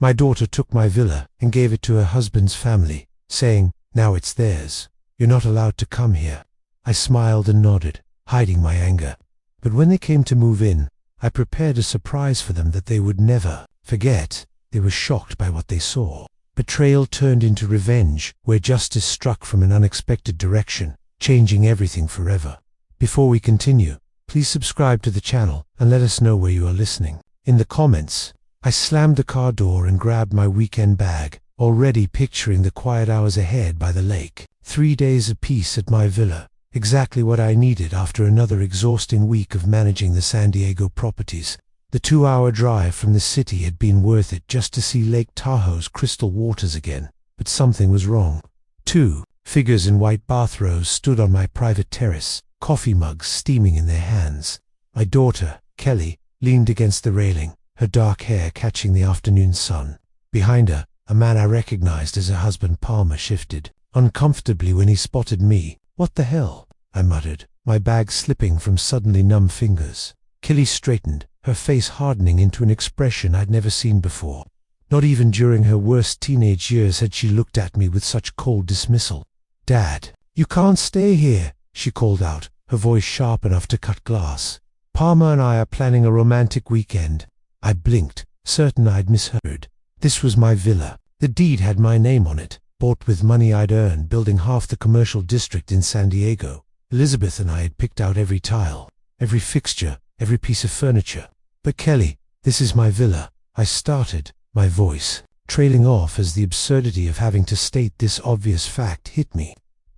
My daughter took my villa and gave it to her husband's family, saying, "Now it's theirs. You're not allowed to come here." I smiled and nodded, hiding my anger. But when they came to move in, I prepared a surprise for them that they would never forget. They were shocked by what they saw. Betrayal turned into revenge, where justice struck from an unexpected direction, changing everything forever. Before we continue, please subscribe to the channel and let us know where you are listening. In the comments, I slammed the car door and grabbed my weekend bag, already picturing the quiet hours ahead by the lake. 3 days of peace at my villa, exactly what I needed after another exhausting week of managing the San Diego properties. The 2-hour drive from the city had been worth it just to see Lake Tahoe's crystal waters again. But something was wrong. 2 figures in white bathrobes stood on my private terrace, coffee mugs steaming in their hands. My daughter, Kelly, leaned against the railing, her dark hair catching the afternoon sun. Behind her, a man I recognized as her husband Palmer shifted uncomfortably when he spotted me. "What the hell?" I muttered, my bag slipping from suddenly numb fingers. Kelly straightened, her face hardening into an expression I'd never seen before. Not even during her worst teenage years had she looked at me with such cold dismissal. "Dad, you can't stay here," she called out, her voice sharp enough to cut glass. "Palmer and I are planning a romantic weekend." I blinked, certain I'd misheard. This was my villa. The deed had my name on it, bought with money I'd earned building half the commercial district in San Diego. Elizabeth and I had picked out every tile, every fixture, every piece of furniture. "But Kelly, this is my villa," I started, my voice trailing off as the absurdity of having to state this obvious fact hit me.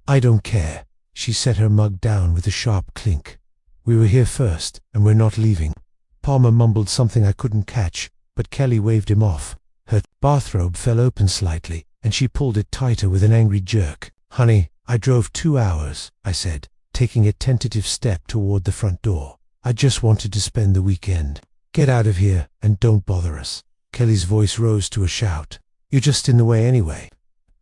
"I don't care." She set her mug down with a sharp clink. "We were here first, and we're not leaving." Palmer mumbled something I couldn't catch, but Kelly waved him off. Her bathrobe fell open slightly, and she pulled it tighter with an angry jerk. "Honey, I drove 2 hours," I said, taking a tentative step toward the front door. "I just wanted to spend the weekend. Get out of here and don't bother us." Kelly's voice rose to a shout. "You're just in the way anyway."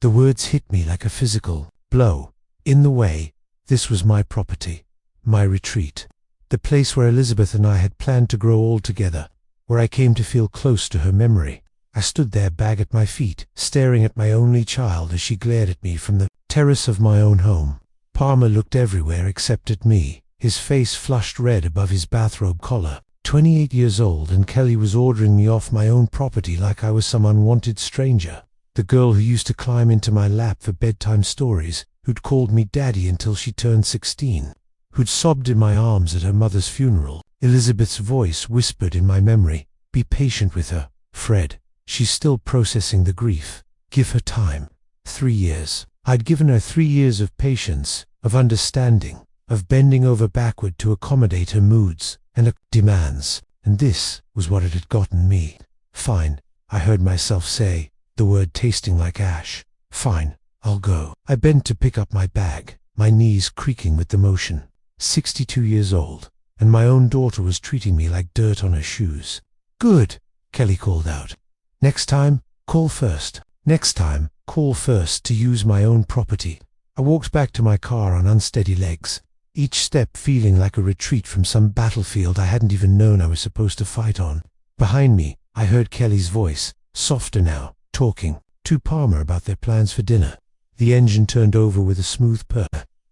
The words hit me like a physical blow. In the way. This was my property, my retreat, the place where Elizabeth and I had planned to grow old together, where I came to feel close to her memory. I stood there, bag at my feet, staring at my only child as she glared at me from the terrace of my own home. Palmer looked everywhere except at me, his face flushed red above his bathrobe collar. 28 years old, and Kelly was ordering me off my own property like I was some unwanted stranger. The girl who used to climb into my lap for bedtime stories, who'd called me daddy until she turned 16, who'd sobbed in my arms at her mother's funeral. Elizabeth's voice whispered in my memory, "Be patient with her, Fred. She's still processing the grief. Give her time." 3 years. I'd given her 3 years of patience, of understanding, of bending over backward to accommodate her moods and her demands, and this was what it had gotten me. "Fine," I heard myself say, the word tasting like ash. "Fine, I'll go." I bent to pick up my bag, my knees creaking with the motion. 62 years old, and my own daughter was treating me like dirt on her shoes. "Good," Kelly called out. "Next time, call first. Next time, call first to use my own property." I walked back to my car on unsteady legs, each step feeling like a retreat from some battlefield I hadn't even known I was supposed to fight on. Behind me, I heard Kelly's voice, softer now, talking to Palmer about their plans for dinner. The engine turned over with a smooth purr.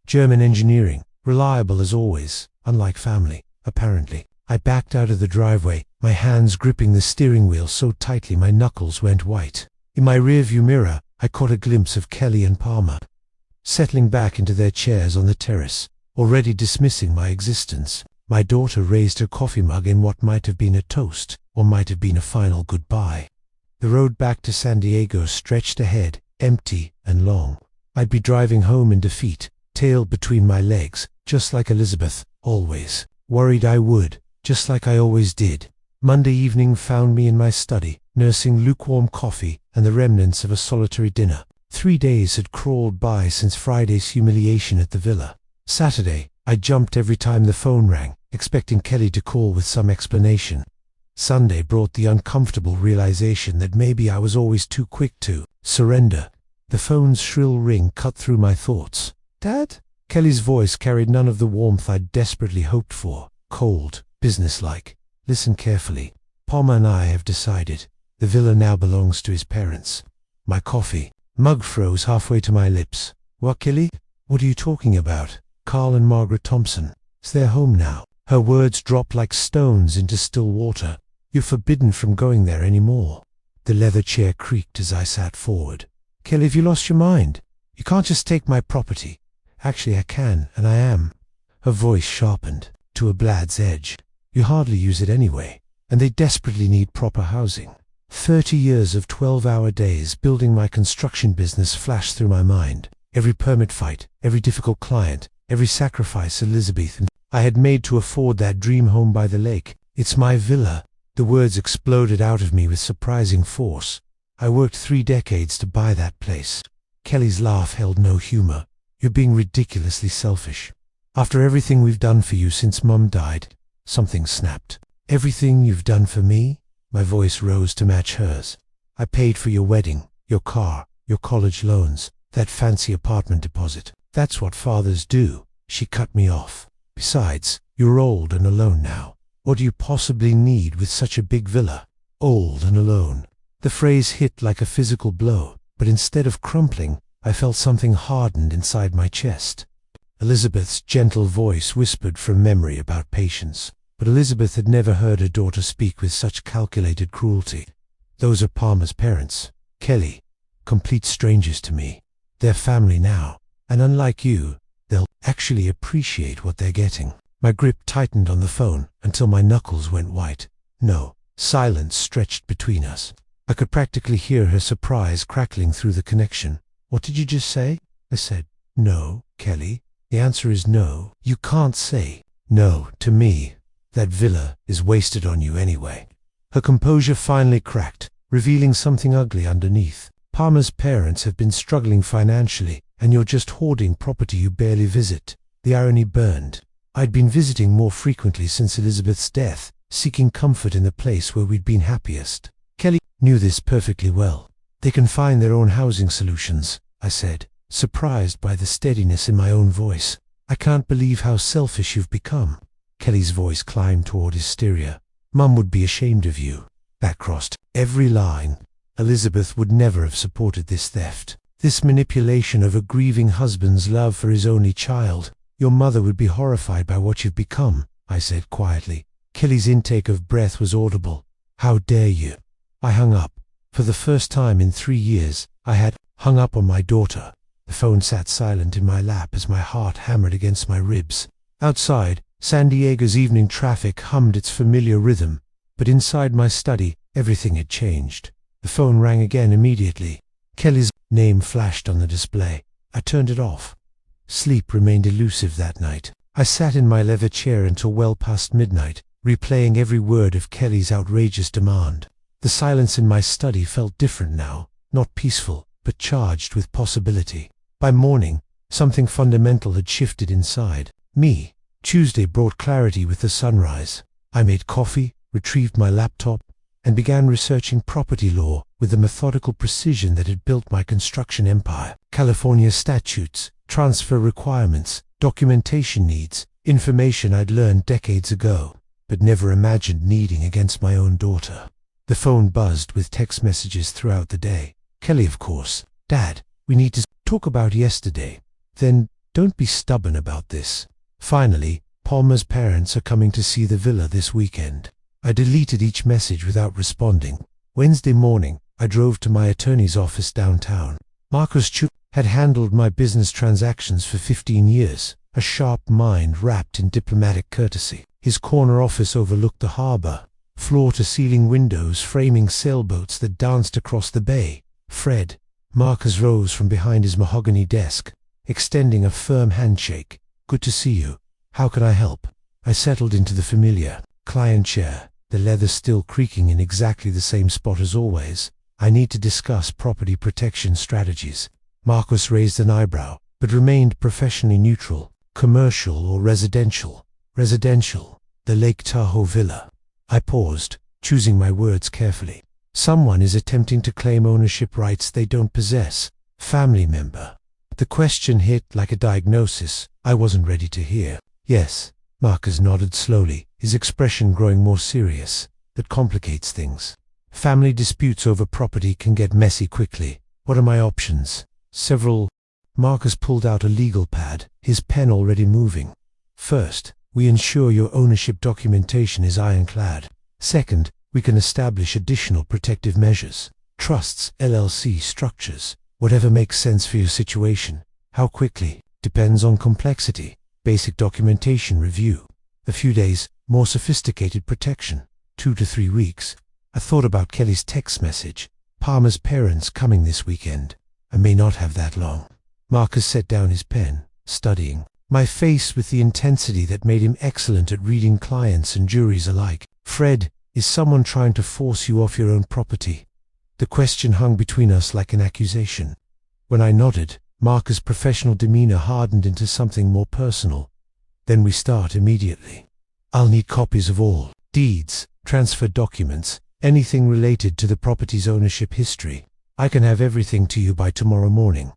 German engineering, reliable as always, unlike family, apparently. I backed out of the driveway, my hands gripping the steering wheel so tightly my knuckles went white. In my rearview mirror, I caught a glimpse of Kelly and Palmer, settling back into their chairs on the terrace, already dismissing my existence. My daughter raised her coffee mug in what might have been a toast, or might have been a final goodbye. The road back to San Diego stretched ahead, empty and long. I'd be driving home in defeat, tail between my legs, just like Elizabeth, always. Worried I would, just like I always did. Monday evening found me in my study, nursing lukewarm coffee and the remnants of a solitary dinner. 3 days had crawled by since Friday's humiliation at the villa. Saturday, I jumped every time the phone rang, expecting Kelly to call with some explanation. Sunday brought the uncomfortable realization that maybe I was always too quick to surrender. The phone's shrill ring cut through my thoughts. "Dad?" Kelly's voice carried none of the warmth I'd desperately hoped for. Cold, businesslike. "Listen carefully. Palmer and I have decided. The villa now belongs to his parents. My coffee mug froze halfway to my lips. What, Kelly? What are you talking about? Carl and Margaret Thompson. It's their home now. Her words dropped like stones into still water. You're forbidden from going there anymore. The leather chair creaked as I sat forward. Kelly, have you lost your mind? You can't just take my property. Actually, I can, and I am. Her voice sharpened to a blad's edge. You hardly use it anyway, and they desperately need proper housing. 30 years of 12-hour days building my construction business flashed through my mind. Every permit fight, every difficult client, every sacrifice Elizabeth and I had made to afford that dream home by the lake. It's my villa. The words exploded out of me with surprising force. I worked 3 decades to buy that place. Kelly's laugh held no humor. You're being ridiculously selfish. After everything we've done for you since Mum died, something snapped. Everything you've done for me? My voice rose to match hers. I paid for your wedding, your car, your college loans, that fancy apartment deposit. That's what fathers do. She cut me off. Besides, you're old and alone now. What do you possibly need with such a big villa? Old and alone. The phrase hit like a physical blow, but instead of crumpling, I felt something hardened inside my chest. Elizabeth's gentle voice whispered from memory about patience, but Elizabeth had never heard her daughter speak with such calculated cruelty. Those are Palmer's parents, Kelly, complete strangers to me. They're family now, and unlike you, they'll actually appreciate what they're getting. My grip tightened on the phone until my knuckles went white. No, silence stretched between us. I could practically hear her surprise crackling through the connection. What did you just say? I said. No, Kelly. The answer is no. You can't say no to me. That villa is wasted on you anyway. Her composure finally cracked, revealing something ugly underneath. Palmer's parents have been struggling financially, and you're just hoarding property you barely visit. The irony burned. I'd been visiting more frequently since Elizabeth's death, seeking comfort in the place where we'd been happiest. Kelly knew this perfectly well. They can find their own housing solutions, I said, surprised by the steadiness in my own voice. I can't believe how selfish you've become. Kelly's voice climbed toward hysteria. Mum would be ashamed of you. That crossed every line. Elizabeth would never have supported this theft. This manipulation of a grieving husband's love for his only child. Your mother would be horrified by what you've become, I said quietly. Kelly's intake of breath was audible. How dare you? I hung up. For the first time in 3 years, I had hung up on my daughter. The phone sat silent in my lap as my heart hammered against my ribs. Outside, San Diego's evening traffic hummed its familiar rhythm, but inside my study, everything had changed. The phone rang again immediately. Kelly's name flashed on the display. I turned it off. Sleep remained elusive that night. I sat in my leather chair until well past midnight, replaying every word of Kelly's outrageous demand. The silence in my study felt different now, not peaceful, but charged with possibility. By morning, something fundamental had shifted inside me. Tuesday brought clarity with the sunrise. I made coffee, retrieved my laptop, and began researching property law with the methodical precision that had built my construction empire. California statutes, transfer requirements, documentation needs, information I'd learned decades ago, but never imagined needing against my own daughter. The phone buzzed with text messages throughout the day. Kelly, of course. Dad, we need to talk about yesterday. Then, don't be stubborn about this. Finally, Palmer's parents are coming to see the villa this weekend. I deleted each message without responding. Wednesday morning, I drove to my attorney's office downtown. Marcus Chu had handled my business transactions for 15 years, a sharp mind wrapped in diplomatic courtesy. His corner office overlooked the harbor, floor-to-ceiling windows framing sailboats that danced across the bay. Fred, Marcus rose from behind his mahogany desk, extending a firm handshake. Good to see you. How can I help? I settled into the familiar client chair, the leather still creaking in exactly the same spot as always. I need to discuss property protection strategies. Marcus raised an eyebrow, but remained professionally neutral. Commercial or residential? Residential. The Lake Tahoe villa. I paused, choosing my words carefully. Someone is attempting to claim ownership rights they don't possess. Family member. The question hit like a diagnosis I wasn't ready to hear. Yes, Marcus nodded slowly, his expression growing more serious. That complicates things. Family disputes over property can get messy quickly. What are my options? Several. Marcus pulled out a legal pad, his pen already moving. First, we ensure your ownership documentation is ironclad. Second, we can establish additional protective measures. Trusts, LLC structures, whatever makes sense for your situation. How quickly? Depends on complexity. Basic documentation review. A few days, more sophisticated protection. 2 to 3 weeks. I thought about Kelly's text message. Palmer's parents coming this weekend. I may not have that long. Marcus set down his pen, studying my face with the intensity that made him excellent at reading clients and juries alike. Fred, is someone trying to force you off your own property? The question hung between us like an accusation. When I nodded, Marcus' professional demeanor hardened into something more personal. Then we start immediately. I'll need copies of all deeds, transfer documents, anything related to the property's ownership history. I can have everything to you by tomorrow morning.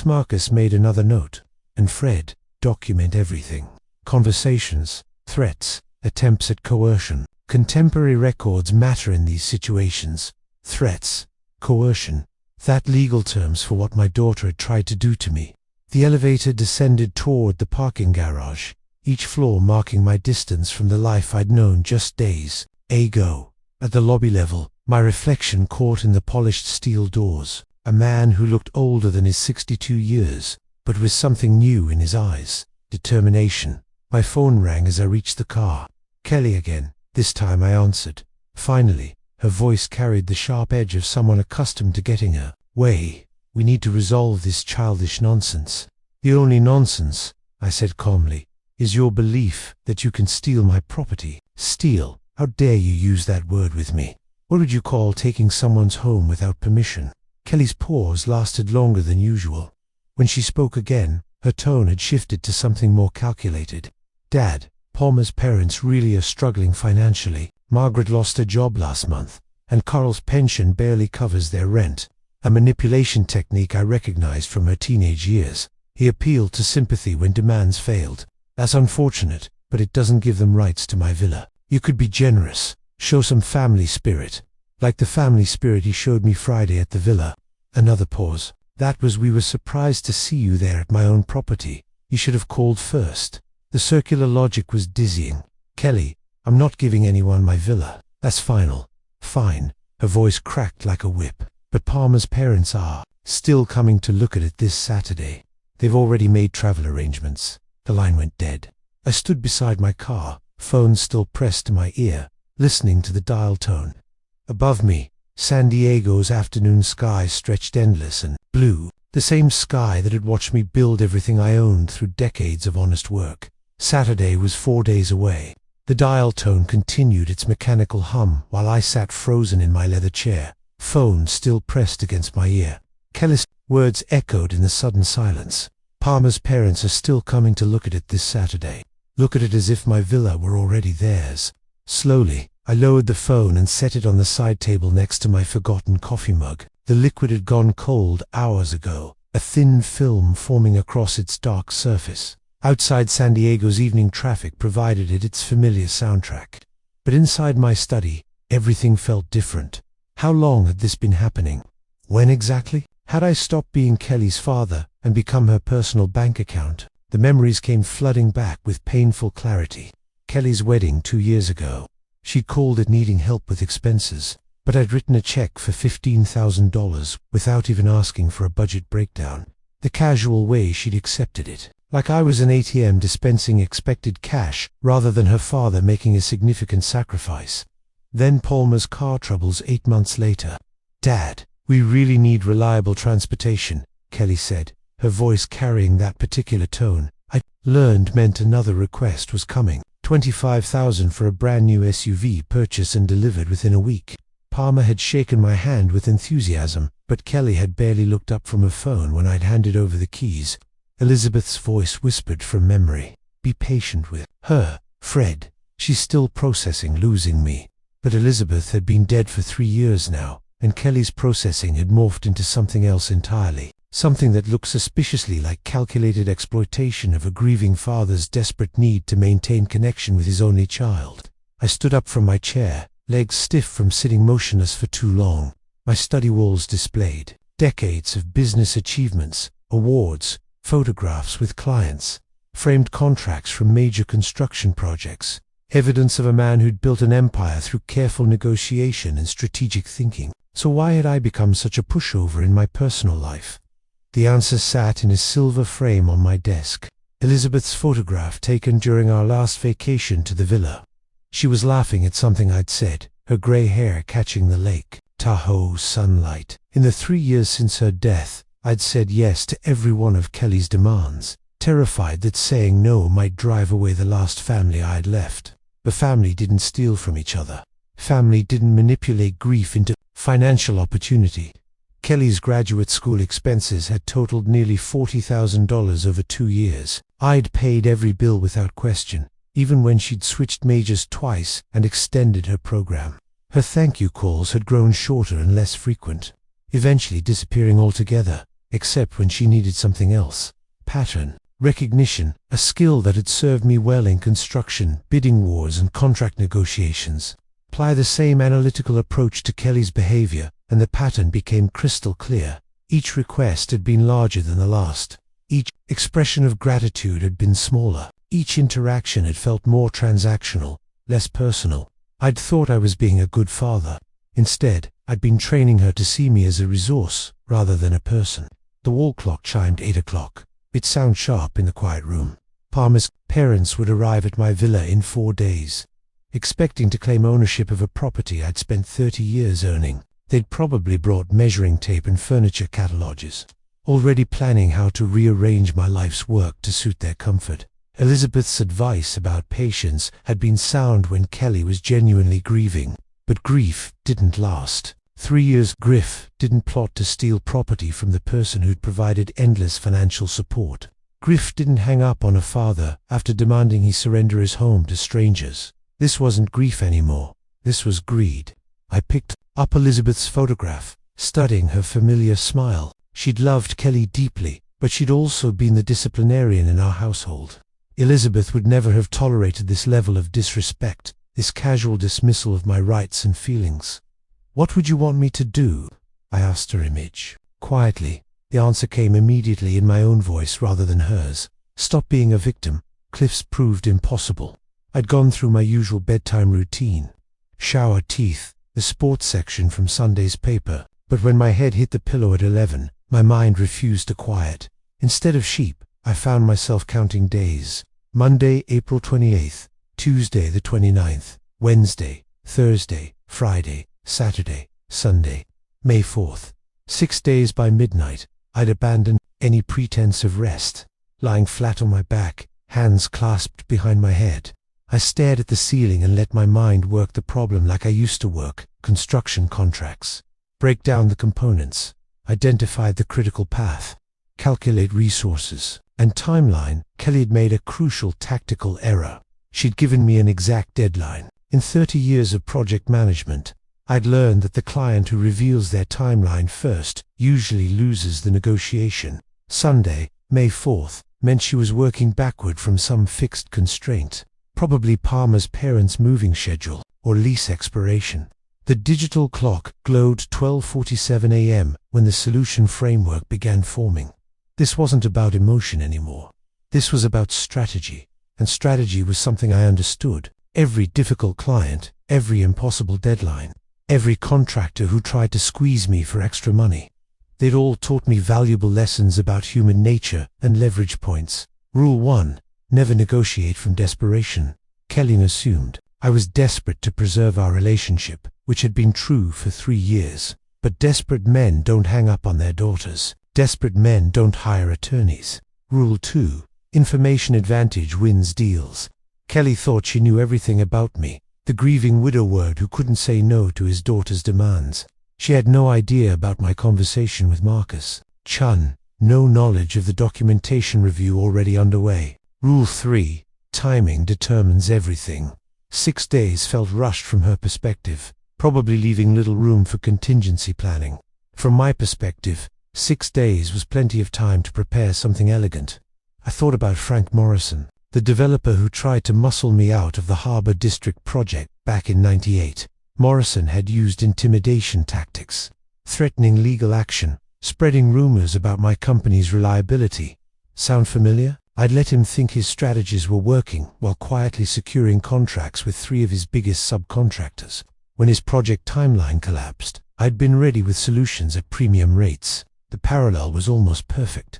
Marcus made another note. And Fred, document everything. Conversations, threats, attempts at coercion. Contemporary records matter in these situations. Threats, coercion, that legal terms for what my daughter had tried to do to me. The elevator descended toward the parking garage, each floor marking my distance from the life I'd known just days ago. At the lobby level, my reflection caught in the polished steel doors. A man who looked older than his 62 years, but with something new in his eyes. Determination. My phone rang as I reached the car. Kelly again. This time I answered. Finally, her voice carried the sharp edge of someone accustomed to getting her way. We need to resolve this childish nonsense. The only nonsense, I said calmly, is your belief that you can steal my property. Steal? How dare you use that word with me? What would you call taking someone's home without permission? Kelly's pause lasted longer than usual. When she spoke again, her tone had shifted to something more calculated. Dad, Palmer's parents really are struggling financially. Margaret lost her job last month, and Carl's pension barely covers their rent. A manipulation technique I recognized from her teenage years. He appealed to sympathy when demands failed. That's unfortunate, but it doesn't give them rights to my villa. You could be generous, show some family spirit. Like the family spirit he showed me Friday at the villa. Another pause. That was we were surprised to see you there at my own property. You should have called first. The circular logic was dizzying. Kelly, I'm not giving anyone my villa. That's final. Fine. Her voice cracked like a whip. But Palmer's parents are still coming to look at it this Saturday. They've already made travel arrangements. The line went dead. I stood beside my car, phone still pressed to my ear, listening to the dial tone. Above me, San Diego's afternoon sky stretched endless and blue, the same sky that had watched me build everything I owned through decades of honest work. Saturday was 4 days away. The dial tone continued its mechanical hum while I sat frozen in my leather chair, phone still pressed against my ear. Kelly's words echoed in the sudden silence. Palmer's parents are still coming to look at it this Saturday. Look at it as if my villa were already theirs. Slowly, I lowered the phone and set it on the side table next to my forgotten coffee mug. The liquid had gone cold hours ago, a thin film forming across its dark surface. Outside San Diego's evening traffic provided it its familiar soundtrack. But inside my study, everything felt different. How long had this been happening? When exactly? Had I stopped being Kelly's father and become her personal bank account? The memories came flooding back with painful clarity. Kelly's wedding 2 years ago. She'd called it needing help with expenses, but I'd written a check for $15,000 without even asking for a budget breakdown. The casual way she'd accepted it. Like I was an ATM dispensing expected cash rather than her father making a significant sacrifice. Then Palmer's car troubles 8 months later. Dad, we really need reliable transportation, Kelly said, her voice carrying that particular tone. I learned meant another request was coming. $25,000 for a brand new SUV purchased and delivered within a week. Palmer had shaken my hand with enthusiasm, but Kelly had barely looked up from her phone when I'd handed over the keys. Elizabeth's voice whispered from memory. Be patient with her, Fred. She's still processing losing me. But Elizabeth had been dead for 3 years now, and Kelly's processing had morphed into something else entirely. Something that looked suspiciously like calculated exploitation of a grieving father's desperate need to maintain connection with his only child. I stood up from my chair, legs stiff from sitting motionless for too long. My study walls displayed decades of business achievements, awards, photographs with clients, framed contracts from major construction projects, evidence of a man who'd built an empire through careful negotiation and strategic thinking. So why had I become such a pushover in my personal life? The answer sat in a silver frame on my desk. Elizabeth's photograph taken during our last vacation to the villa. She was laughing at something I'd said, her grey hair catching the Lake Tahoe sunlight. In the 3 years since her death, I'd said yes to every one of Kelly's demands, terrified that saying no might drive away the last family I had left. The family didn't steal from each other. Family didn't manipulate grief into financial opportunity. Kelly's graduate school expenses had totaled nearly $40,000 over 2 years. I'd paid every bill without question, even when she'd switched majors twice and extended her program. Her thank you calls had grown shorter and less frequent, eventually disappearing altogether, except when she needed something else. Pattern recognition, a skill that had served me well in construction, bidding wars and contract negotiations. Apply the same analytical approach to Kelly's behavior, and the pattern became crystal clear. Each request had been larger than the last. Each expression of gratitude had been smaller. Each interaction had felt more transactional, less personal. I'd thought I was being a good father. Instead, I'd been training her to see me as a resource rather than a person. The wall clock chimed 8 o'clock. It'd sound sharp in the quiet room. Palmer's parents would arrive at my villa in 4 days, expecting to claim ownership of a property I'd spent 30 years earning. They'd probably brought measuring tape and furniture catalogues, already planning how to rearrange my life's work to suit their comfort. Elizabeth's advice about patience had been sound when Kelly was genuinely grieving, but grief didn't last. 3 years Griff didn't plot to steal property from the person who'd provided endless financial support. Griff didn't hang up on a father after demanding he surrender his home to strangers. This wasn't grief anymore. This was greed. I picked up Elizabeth's photograph, studying her familiar smile. She'd loved Kelly deeply, but she'd also been the disciplinarian in our household. Elizabeth would never have tolerated this level of disrespect, this casual dismissal of my rights and feelings. "What would you want me to do?" I asked her image. Quietly, the answer came immediately in my own voice rather than hers. Stop being a victim. Cliff's proved impossible. I'd gone through my usual bedtime routine. Shower, teeth, the sports section from Sunday's paper. But when my head hit the pillow at 11, my mind refused to quiet. Instead of sheep, I found myself counting days. Monday, April 28th, Tuesday the 29th, Wednesday, Thursday, Friday, Saturday, Sunday, May 4th. 6 days by midnight, I'd abandoned any pretense of rest. Lying flat on my back, hands clasped behind my head, I stared at the ceiling and let my mind work the problem like I used to work construction contracts. Break down the components, identify the critical path, calculate resources and timeline. Kelly had made a crucial tactical error. She'd given me an exact deadline. In 30 years of project management, I'd learned that the client who reveals their timeline first usually loses the negotiation. Sunday, May 4th, meant she was working backward from some fixed constraint, probably Palmer's parents' moving schedule or lease expiration. The digital clock glowed 12:47 a.m. when the solution framework began forming. This wasn't about emotion anymore. This was about strategy, and strategy was something I understood. Every difficult client, every impossible deadline, every contractor who tried to squeeze me for extra money. They'd all taught me valuable lessons about human nature and leverage points. Rule 1, never negotiate from desperation. Kelly assumed I was desperate to preserve our relationship, which had been true for 3 years. But desperate men don't hang up on their daughters. Desperate men don't hire attorneys. Rule 2, information advantage wins deals. Kelly thought she knew everything about me, the grieving widowward who couldn't say no to his daughter's demands. She had no idea about my conversation with Marcus Chun, no knowledge of the documentation review already underway. Rule 3, timing determines everything. 6 days felt rushed from her perspective, probably leaving little room for contingency planning. From my perspective, 6 days was plenty of time to prepare something elegant. I thought about Frank Morrison, the developer who tried to muscle me out of the Harbor District project back in '98. Morrison had used intimidation tactics, threatening legal action, spreading rumors about my company's reliability. Sound familiar? I'd let him think his strategies were working while quietly securing contracts with 3 of his biggest subcontractors. When his project timeline collapsed, I'd been ready with solutions at premium rates. The parallel was almost perfect.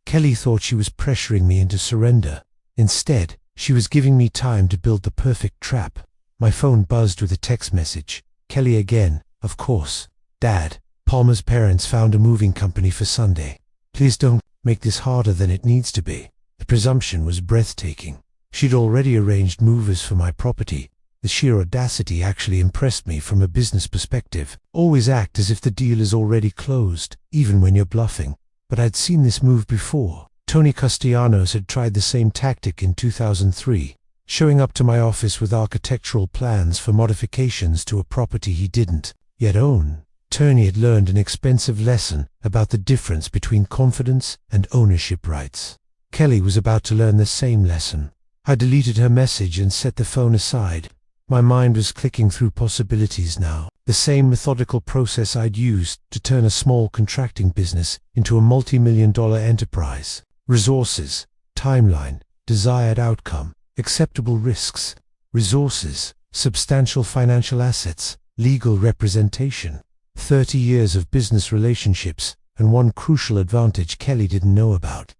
Kelly thought she was pressuring me into surrender. Instead, she was giving me time to build the perfect trap. My phone buzzed with a text message. Kelly again, of course. Dad, Palmer's parents found a moving company for Sunday. Please don't make this harder than it needs to be. The presumption was breathtaking. She'd already arranged movers for my property. The sheer audacity actually impressed me from a business perspective. Always act as if the deal is already closed, even when you're bluffing. But I'd seen this move before. Tony Castellanos had tried the same tactic in 2003, showing up to my office with architectural plans for modifications to a property he didn't yet own. Tony had learned an expensive lesson about the difference between confidence and ownership rights. Kelly was about to learn the same lesson. I deleted her message and set the phone aside. My mind was clicking through possibilities now. The same methodical process I'd used to turn a small contracting business into a multi-million-dollar enterprise. Resources, timeline, desired outcome, acceptable risks. Resources, substantial financial assets, legal representation. 30 years of business relationships, and one crucial advantage Kelly didn't know about.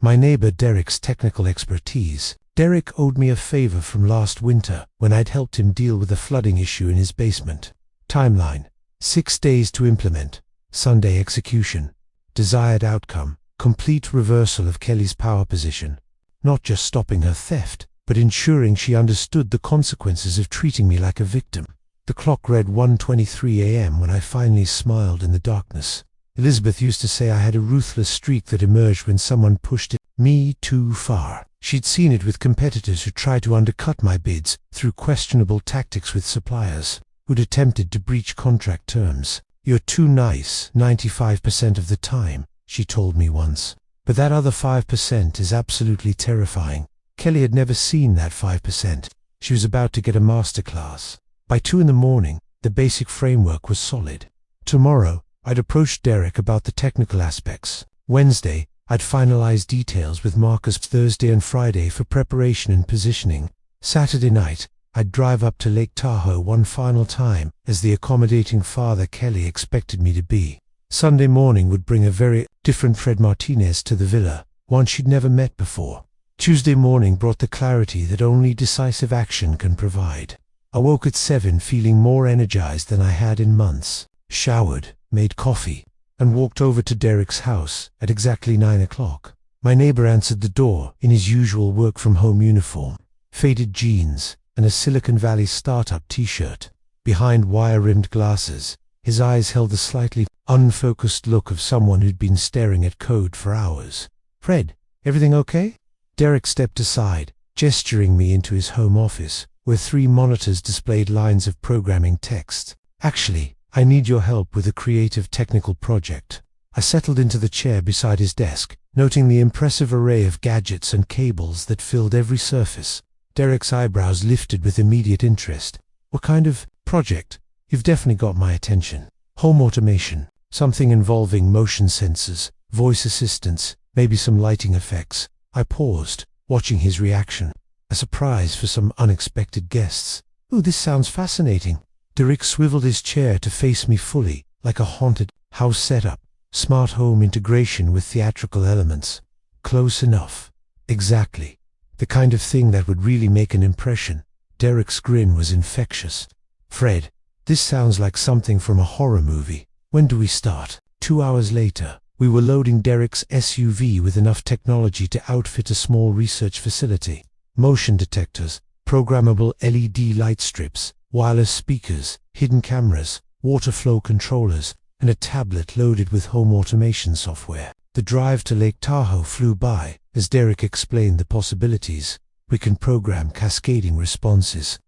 My neighbor Derek's technical expertise. Derek owed me a favor from last winter when I'd helped him deal with a flooding issue in his basement. Timeline: 6 days to implement. Sunday execution. Desired outcome: complete reversal of Kelly's power position. Not just stopping her theft, but ensuring she understood the consequences of treating me like a victim. The clock read 1:23 a.m. when I finally smiled in the darkness. Elizabeth used to say I had a ruthless streak that emerged when someone pushed me too far. She'd seen it with competitors who tried to undercut my bids through questionable tactics with suppliers, who'd attempted to breach contract terms. "You're too nice 95% of the time," she told me once. "But that other 5% is absolutely terrifying." Kelly had never seen that 5%. She was about to get a masterclass. By 2 in the morning, the basic framework was solid. Tomorrow, I'd approach Derek about the technical aspects. Wednesday, I'd finalize details with Marcus. Thursday and Friday for preparation and positioning. Saturday night, I'd drive up to Lake Tahoe one final time as the accommodating father Kelly expected me to be. Sunday morning would bring a very different Fred Martinez to the villa, one she'd never met before. Tuesday morning brought the clarity that only decisive action can provide. I woke at 7 feeling more energized than I had in months. Showered, made coffee, and walked over to Derek's house at exactly 9 o'clock. My neighbor answered the door in his usual work-from-home uniform, faded jeans, and a Silicon Valley startup t-shirt. Behind wire-rimmed glasses, his eyes held the slightly unfocused look of someone who'd been staring at code for hours. "Fred, everything okay?" Derek stepped aside, gesturing me into his home office, where 3 monitors displayed lines of programming text. "Actually, I need your help with a creative technical project." I settled into the chair beside his desk, noting the impressive array of gadgets and cables that filled every surface. Derek's eyebrows lifted with immediate interest. "What kind of project? You've definitely got my attention." "Home automation, something involving motion sensors, voice assistants, maybe some lighting effects." I paused, watching his reaction. A surprise for some unexpected guests. "Ooh, this sounds fascinating." Derek swiveled his chair to face me fully, like a haunted house setup. Smart home integration with theatrical elements. Close enough. Exactly. The kind of thing that would really make an impression. Derek's grin was infectious. "Fred, this sounds like something from a horror movie. When do we start?" 2 hours later, we were loading Derek's SUV with enough technology to outfit a small research facility. Motion detectors, programmable LED light strips, wireless speakers, hidden cameras, water flow controllers, and a tablet loaded with home automation software. The drive to Lake Tahoe flew by as Derek explained the possibilities. We can program cascading responses.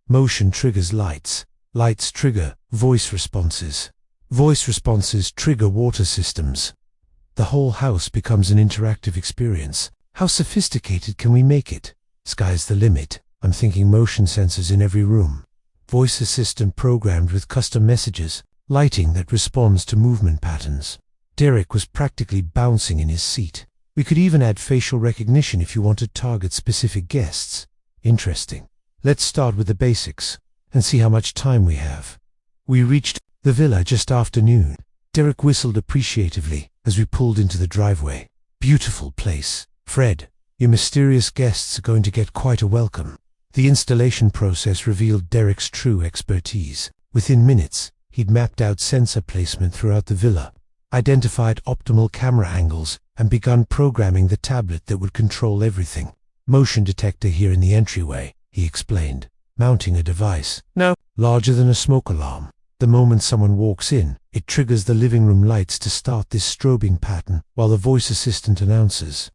Motion triggers lights. Lights trigger voice responses. Voice responses trigger water systems. The whole house becomes an interactive experience. How sophisticated can we make it? Sky's the limit. I'm thinking motion sensors in every room. voice assistant programmed with custom messages, lighting that responds to movement patterns. Derek was practically bouncing in his seat. We could even add facial recognition if you want to target specific guests. Interesting. Let's start with the basics and see how much time we have. We reached the villa just after noon. Derek whistled appreciatively as we pulled into the driveway. Beautiful place. Fred, your mysterious guests are going to get quite a welcome. The installation process revealed Derek's true expertise. Within minutes, he'd mapped out sensor placement throughout the villa, identified optimal camera angles, and begun programming the tablet that would control everything. Motion detector here in the entryway, he explained, mounting a device. No, larger than a smoke alarm. The moment someone walks in, it triggers the living room lights to start this strobing pattern while the voice assistant announces,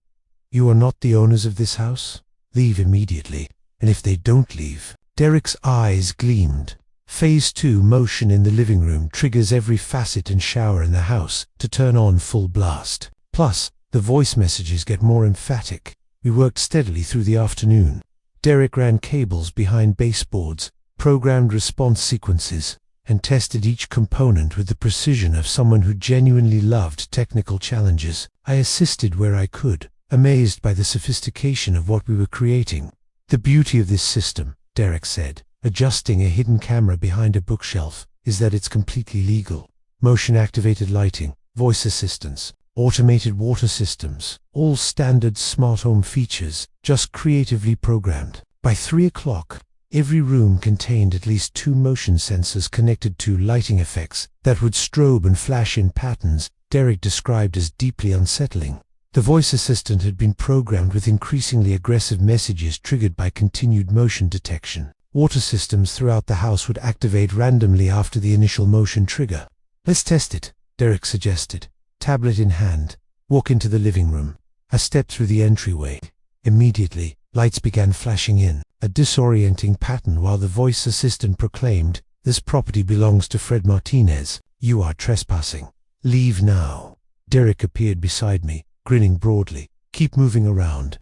"You are not the owners of this house. Leave immediately." And if they don't leave, Derek's eyes gleamed. Phase 2 motion in the living room triggers every faucet and shower in the house to turn on full blast. Plus, the voice messages get more emphatic. We worked steadily through the afternoon. Derek ran cables behind baseboards, programmed response sequences, and tested each component with the precision of someone who genuinely loved technical challenges. I assisted where I could, amazed by the sophistication of what we were creating. The beauty of this system, Derek said, adjusting a hidden camera behind a bookshelf, is that it's completely legal. Motion-activated lighting, voice assistants, automated water systems, all standard smart home features, just creatively programmed. By 3 o'clock, every room contained at least 2 motion sensors connected to lighting effects that would strobe and flash in patterns Derek described as deeply unsettling. The voice assistant had been programmed with increasingly aggressive messages triggered by continued motion detection. Water systems throughout the house would activate randomly after the initial motion trigger. "Let's test it," Derek suggested. Tablet in hand, walk into the living room. I stepped through the entryway. Immediately, lights began flashing in, a disorienting pattern while the voice assistant proclaimed, "This property belongs to Fred Martinez. You are trespassing. Leave now." Derek appeared beside me, grinning broadly. "Keep moving around."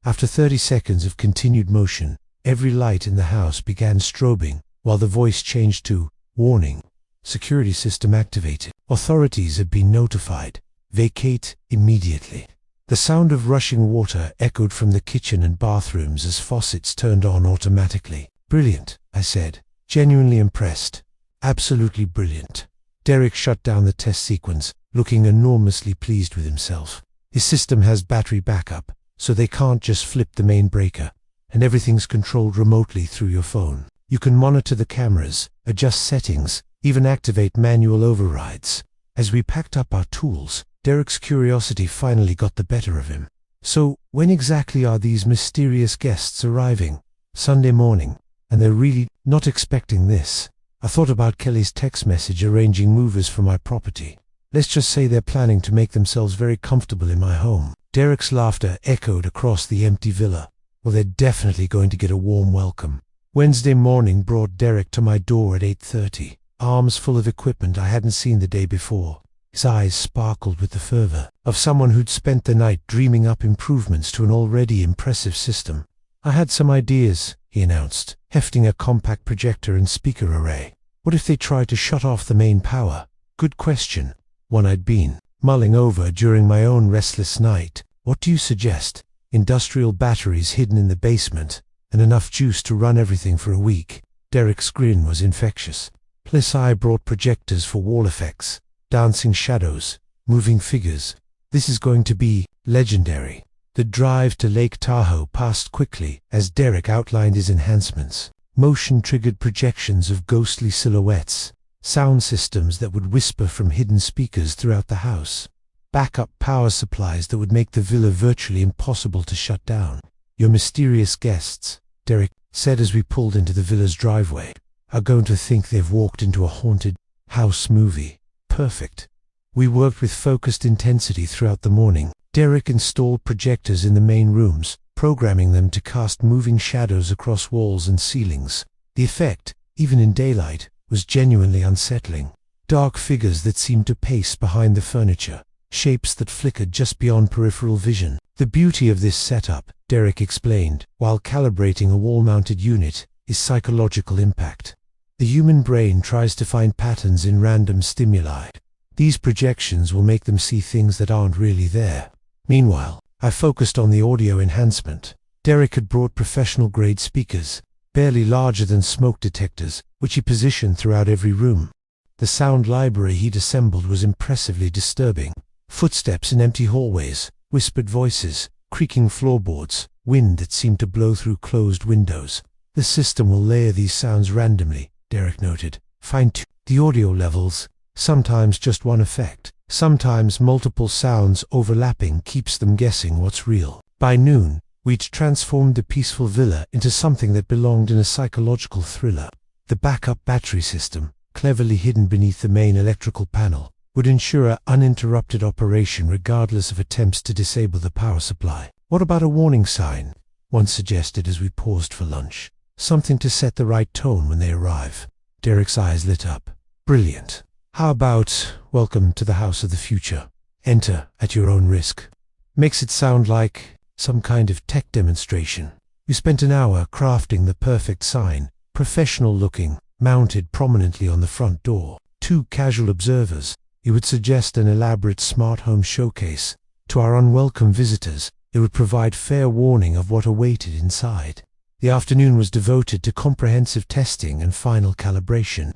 After 30 seconds of continued motion, every light in the house began strobing, while the voice changed to, "Warning. Security system activated. Authorities have been notified. Vacate immediately." The sound of rushing water echoed from the kitchen and bathrooms as faucets turned on automatically. "Brilliant," I said, genuinely impressed. "Absolutely brilliant." Derek shut down the test sequence, looking enormously pleased with himself. His system has battery backup, so they can't just flip the main breaker, and everything's controlled remotely through your phone. You can monitor the cameras, adjust settings, even activate manual overrides. As we packed up our tools, Derek's curiosity finally got the better of him. "So, when exactly are these mysterious guests arriving?" "Sunday morning, and they're really not expecting this." I thought about Kelly's text message arranging movers for my property. "Let's just say they're planning to make themselves very comfortable in my home." Derek's laughter echoed across the empty villa. "Well, they're definitely going to get a warm welcome." Wednesday morning brought Derek to my door at 8:30, arms full of equipment I hadn't seen the day before. His eyes sparkled with the fervor of someone who'd spent the night dreaming up improvements to an already impressive system. "I had some ideas," he announced, hefting a compact projector and speaker array. "What if they tried to shut off the main power?" Good question. One I'd been mulling over during my own restless night. "What do you suggest?" "Industrial batteries hidden in the basement, and enough juice to run everything for a week." Derek's grin was infectious. Plus I brought projectors for wall effects, dancing shadows, moving figures. This is going to be legendary. The drive to Lake Tahoe passed quickly as Derek outlined his enhancements. Motion-triggered projections of ghostly silhouettes, sound systems that would whisper from hidden speakers throughout the house, backup power supplies that would make the villa virtually impossible to shut down. "Your mysterious guests," Derek said as we pulled into the villa's driveway, "are going to think they've walked into a haunted house movie." Perfect. We worked with focused intensity throughout the morning. Derek installed projectors in the main rooms, programming them to cast moving shadows across walls and ceilings. The effect, even in daylight, was genuinely unsettling. Dark figures that seemed to pace behind the furniture, shapes that flickered just beyond peripheral vision. The beauty of this setup, Derek explained, while calibrating a wall-mounted unit, is psychological impact. The human brain tries to find patterns in random stimuli. These projections will make them see things that aren't really there. Meanwhile, I focused on the audio enhancement. Derek had brought professional-grade speakers, barely larger than smoke detectors, which he positioned throughout every room. The sound library he'd assembled was impressively disturbing. Footsteps in empty hallways, whispered voices, creaking floorboards, wind that seemed to blow through closed windows. The system will layer these sounds randomly, Derek noted. Fine-tune the audio levels, sometimes just one effect, sometimes multiple sounds overlapping keeps them guessing what's real. By noon, we'd transformed the peaceful villa into something that belonged in a psychological thriller. The backup battery system, cleverly hidden beneath the main electrical panel, would ensure uninterrupted operation regardless of attempts to disable the power supply. What about a warning sign? One suggested as we paused for lunch. Something to set the right tone when they arrive. Derek's eyes lit up. Brilliant. How about, welcome to the house of the future. Enter at your own risk. Makes it sound like some kind of tech demonstration. We spent an hour crafting the perfect sign, professional looking, mounted prominently on the front door. To casual observers, it would suggest an elaborate smart home showcase. To our unwelcome visitors, it would provide fair warning of what awaited inside. The afternoon was devoted to comprehensive testing and final calibration.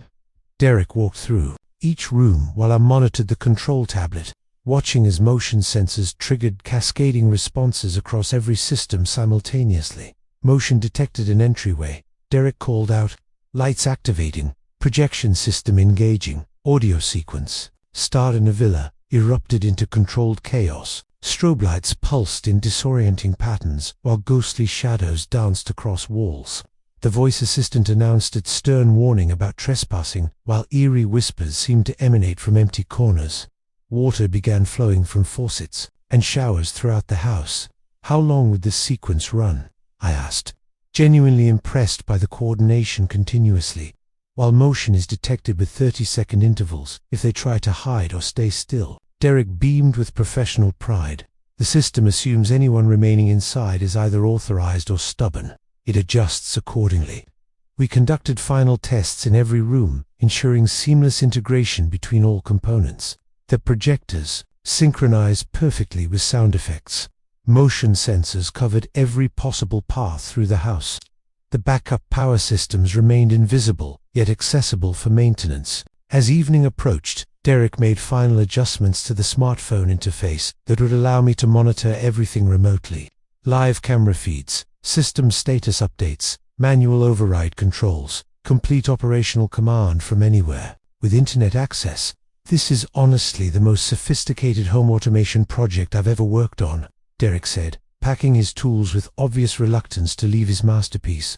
Derek walked through each room while I monitored the control tablet, watching as motion sensors triggered cascading responses across every system simultaneously. Motion detected an entryway. Derek called out, lights activating, projection system engaging, audio sequence. Start in a villa erupted into controlled chaos. Strobe lights pulsed in disorienting patterns while ghostly shadows danced across walls. The voice assistant announced its stern warning about trespassing, while eerie whispers seemed to emanate from empty corners. Water began flowing from faucets, and showers throughout the house. How long would this sequence run? I asked, genuinely impressed by the coordination continuously. While motion is detected with 30-second intervals if they try to hide or stay still. Derek beamed with professional pride. The system assumes anyone remaining inside is either authorized or stubborn. It adjusts accordingly. We conducted final tests in every room, ensuring seamless integration between all components. The projectors synchronized perfectly with sound effects. Motion sensors covered every possible path through the house. The backup power systems remained invisible, yet accessible for maintenance. As evening approached, Derek made final adjustments to the smartphone interface that would allow me to monitor everything remotely. Live camera feeds, system status updates, manual override controls, complete operational command from anywhere. With internet access, this is honestly the most sophisticated home automation project I've ever worked on, Derek said, packing his tools with obvious reluctance to leave his masterpiece.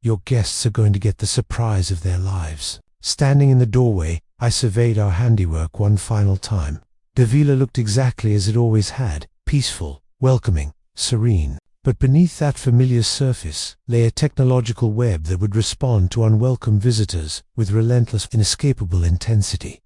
Your guests are going to get the surprise of their lives. Standing in the doorway, I surveyed our handiwork one final time. The villa looked exactly as it always had, peaceful, welcoming, serene. But beneath that familiar surface lay a technological web that would respond to unwelcome visitors with relentless, inescapable intensity.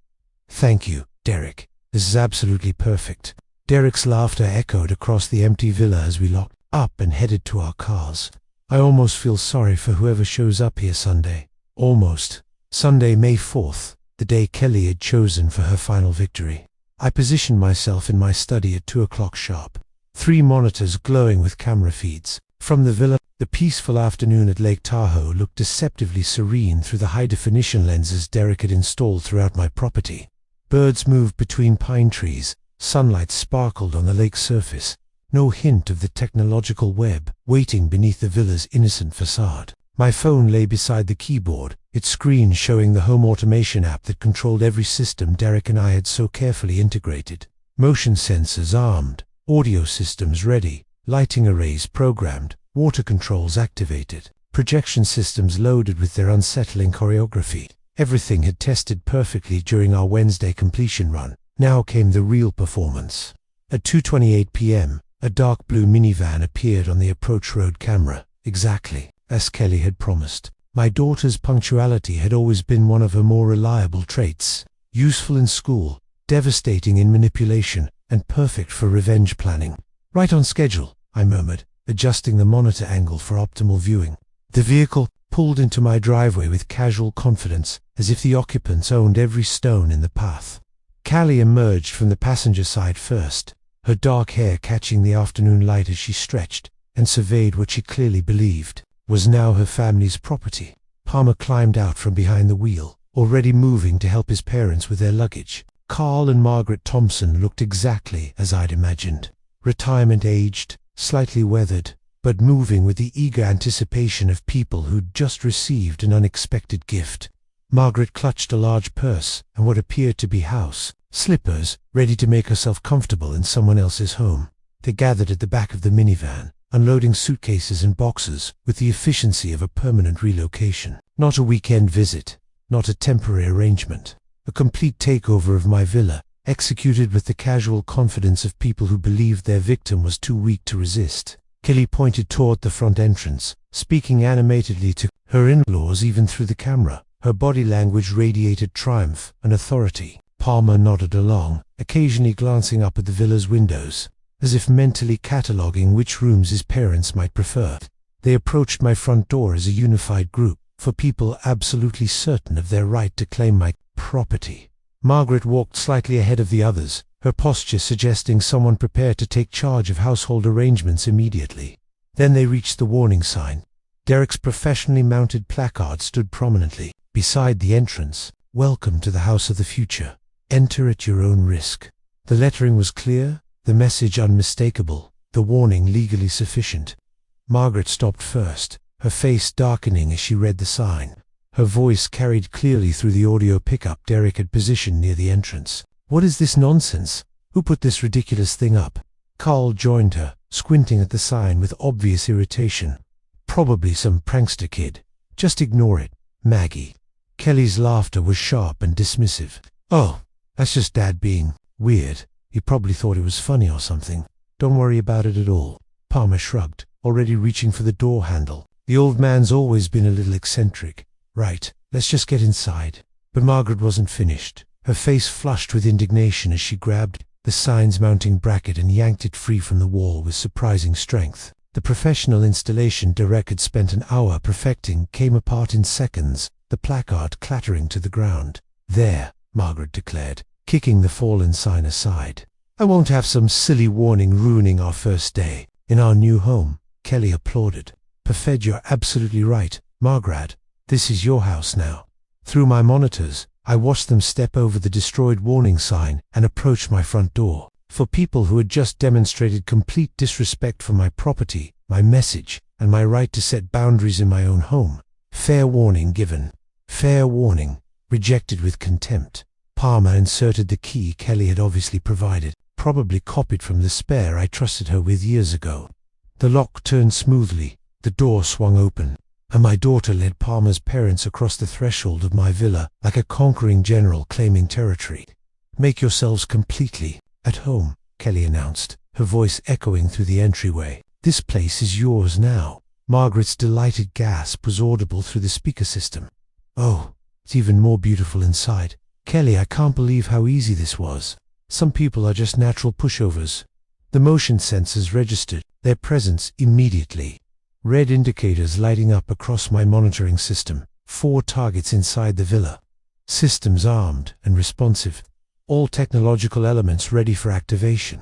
Thank you, Derek. This is absolutely perfect. Derek's laughter echoed across the empty villa as we locked up and headed to our cars. I almost feel sorry for whoever shows up here Sunday. Almost. Sunday, May 4th, the day Kelly had chosen for her final victory. I positioned myself in my study at 2 o'clock sharp. 3 monitors glowing with camera feeds. From the villa, the peaceful afternoon at Lake Tahoe looked deceptively serene through the high-definition lenses Derek had installed throughout my property. Birds moved between pine trees, sunlight sparkled on the lake's surface. No hint of the technological web waiting beneath the villa's innocent facade. My phone lay beside the keyboard, its screen showing the home automation app that controlled every system Derek and I had so carefully integrated. Motion sensors armed, audio systems ready, lighting arrays programmed, water controls activated, projection systems loaded with their unsettling choreography. Everything had tested perfectly during our Wednesday completion run. Now came the real performance. At 2:28 p.m., a dark blue minivan appeared on the approach road camera, exactly as Kelly had promised. My daughter's punctuality had always been one of her more reliable traits. Useful in school, devastating in manipulation, and perfect for revenge planning. Right on schedule, I murmured, adjusting the monitor angle for optimal viewing. The vehicle pulled into my driveway with casual confidence, as if the occupants owned every stone in the path. Callie emerged from the passenger side first, her dark hair catching the afternoon light as she stretched and surveyed what she clearly believed was now her family's property. Palmer climbed out from behind the wheel, already moving to help his parents with their luggage. Carl and Margaret Thompson looked exactly as I'd imagined. Retirement-aged, slightly weathered, but moving with the eager anticipation of people who'd just received an unexpected gift. Margaret clutched a large purse and what appeared to be house slippers, ready to make herself comfortable in someone else's home. They gathered at the back of the minivan, unloading suitcases and boxes with the efficiency of a permanent relocation. Not a weekend visit, not a temporary arrangement. A complete takeover of my villa, executed with the casual confidence of people who believed their victim was too weak to resist. Kelly pointed toward the front entrance, speaking animatedly to her in-laws even through the camera. Her body language radiated triumph and authority. Palmer nodded along, occasionally glancing up at the villa's windows, as if mentally cataloguing which rooms his parents might prefer. They approached my front door as a unified group, for people absolutely certain of their right to claim my property. Margaret walked slightly ahead of the others, her posture suggesting someone prepared to take charge of household arrangements immediately. Then they reached the warning sign. Derek's professionally mounted placard stood prominently beside the entrance. "Welcome to the house of the future. Enter at your own risk." The lettering was clear, the message unmistakable, the warning legally sufficient. Margaret stopped first, her face darkening as she read the sign. Her voice carried clearly through the audio pickup Derek had positioned near the entrance. "What is this nonsense? Who put this ridiculous thing up?" Carl joined her, squinting at the sign with obvious irritation. "Probably some prankster kid. Just ignore it, Maggie." Kelly's laughter was sharp and dismissive. "Oh, that's just Dad being weird. He probably thought it was funny or something. Don't worry about it at all." Palmer shrugged, already reaching for the door handle. "The old man's always been a little eccentric. Right, let's just get inside." But Margaret wasn't finished. Her face flushed with indignation as she grabbed the sign's mounting bracket and yanked it free from the wall with surprising strength. The professional installation Derek had spent an hour perfecting came apart in seconds, the placard clattering to the ground. "There," Margaret declared, kicking the fallen sign aside. "I won't have some silly warning ruining our first day in our new home." Kelly applauded. "Perfed, you're absolutely right, Margaret. This is your house now." Through my monitors, I watched them step over the destroyed warning sign and approach my front door. For people who had just demonstrated complete disrespect for my property, my message, and my right to set boundaries in my own home, fair warning given. Fair warning rejected with contempt. Palmer inserted the key Kelly had obviously provided, probably copied from the spare I trusted her with years ago. The lock turned smoothly, the door swung open, and my daughter led Palmer's parents across the threshold of my villa like a conquering general claiming territory. "Make yourselves completely at home," Kelly announced, her voice echoing through the entryway. "This place is yours now." Margaret's delighted gasp was audible through the speaker system. "Oh, it's even more beautiful inside. Kelly, I can't believe how easy this was. Some people are just natural pushovers." The motion sensors registered their presence immediately. Red indicators lighting up across my monitoring system. 4 targets inside the villa. Systems armed and responsive. All technological elements ready for activation.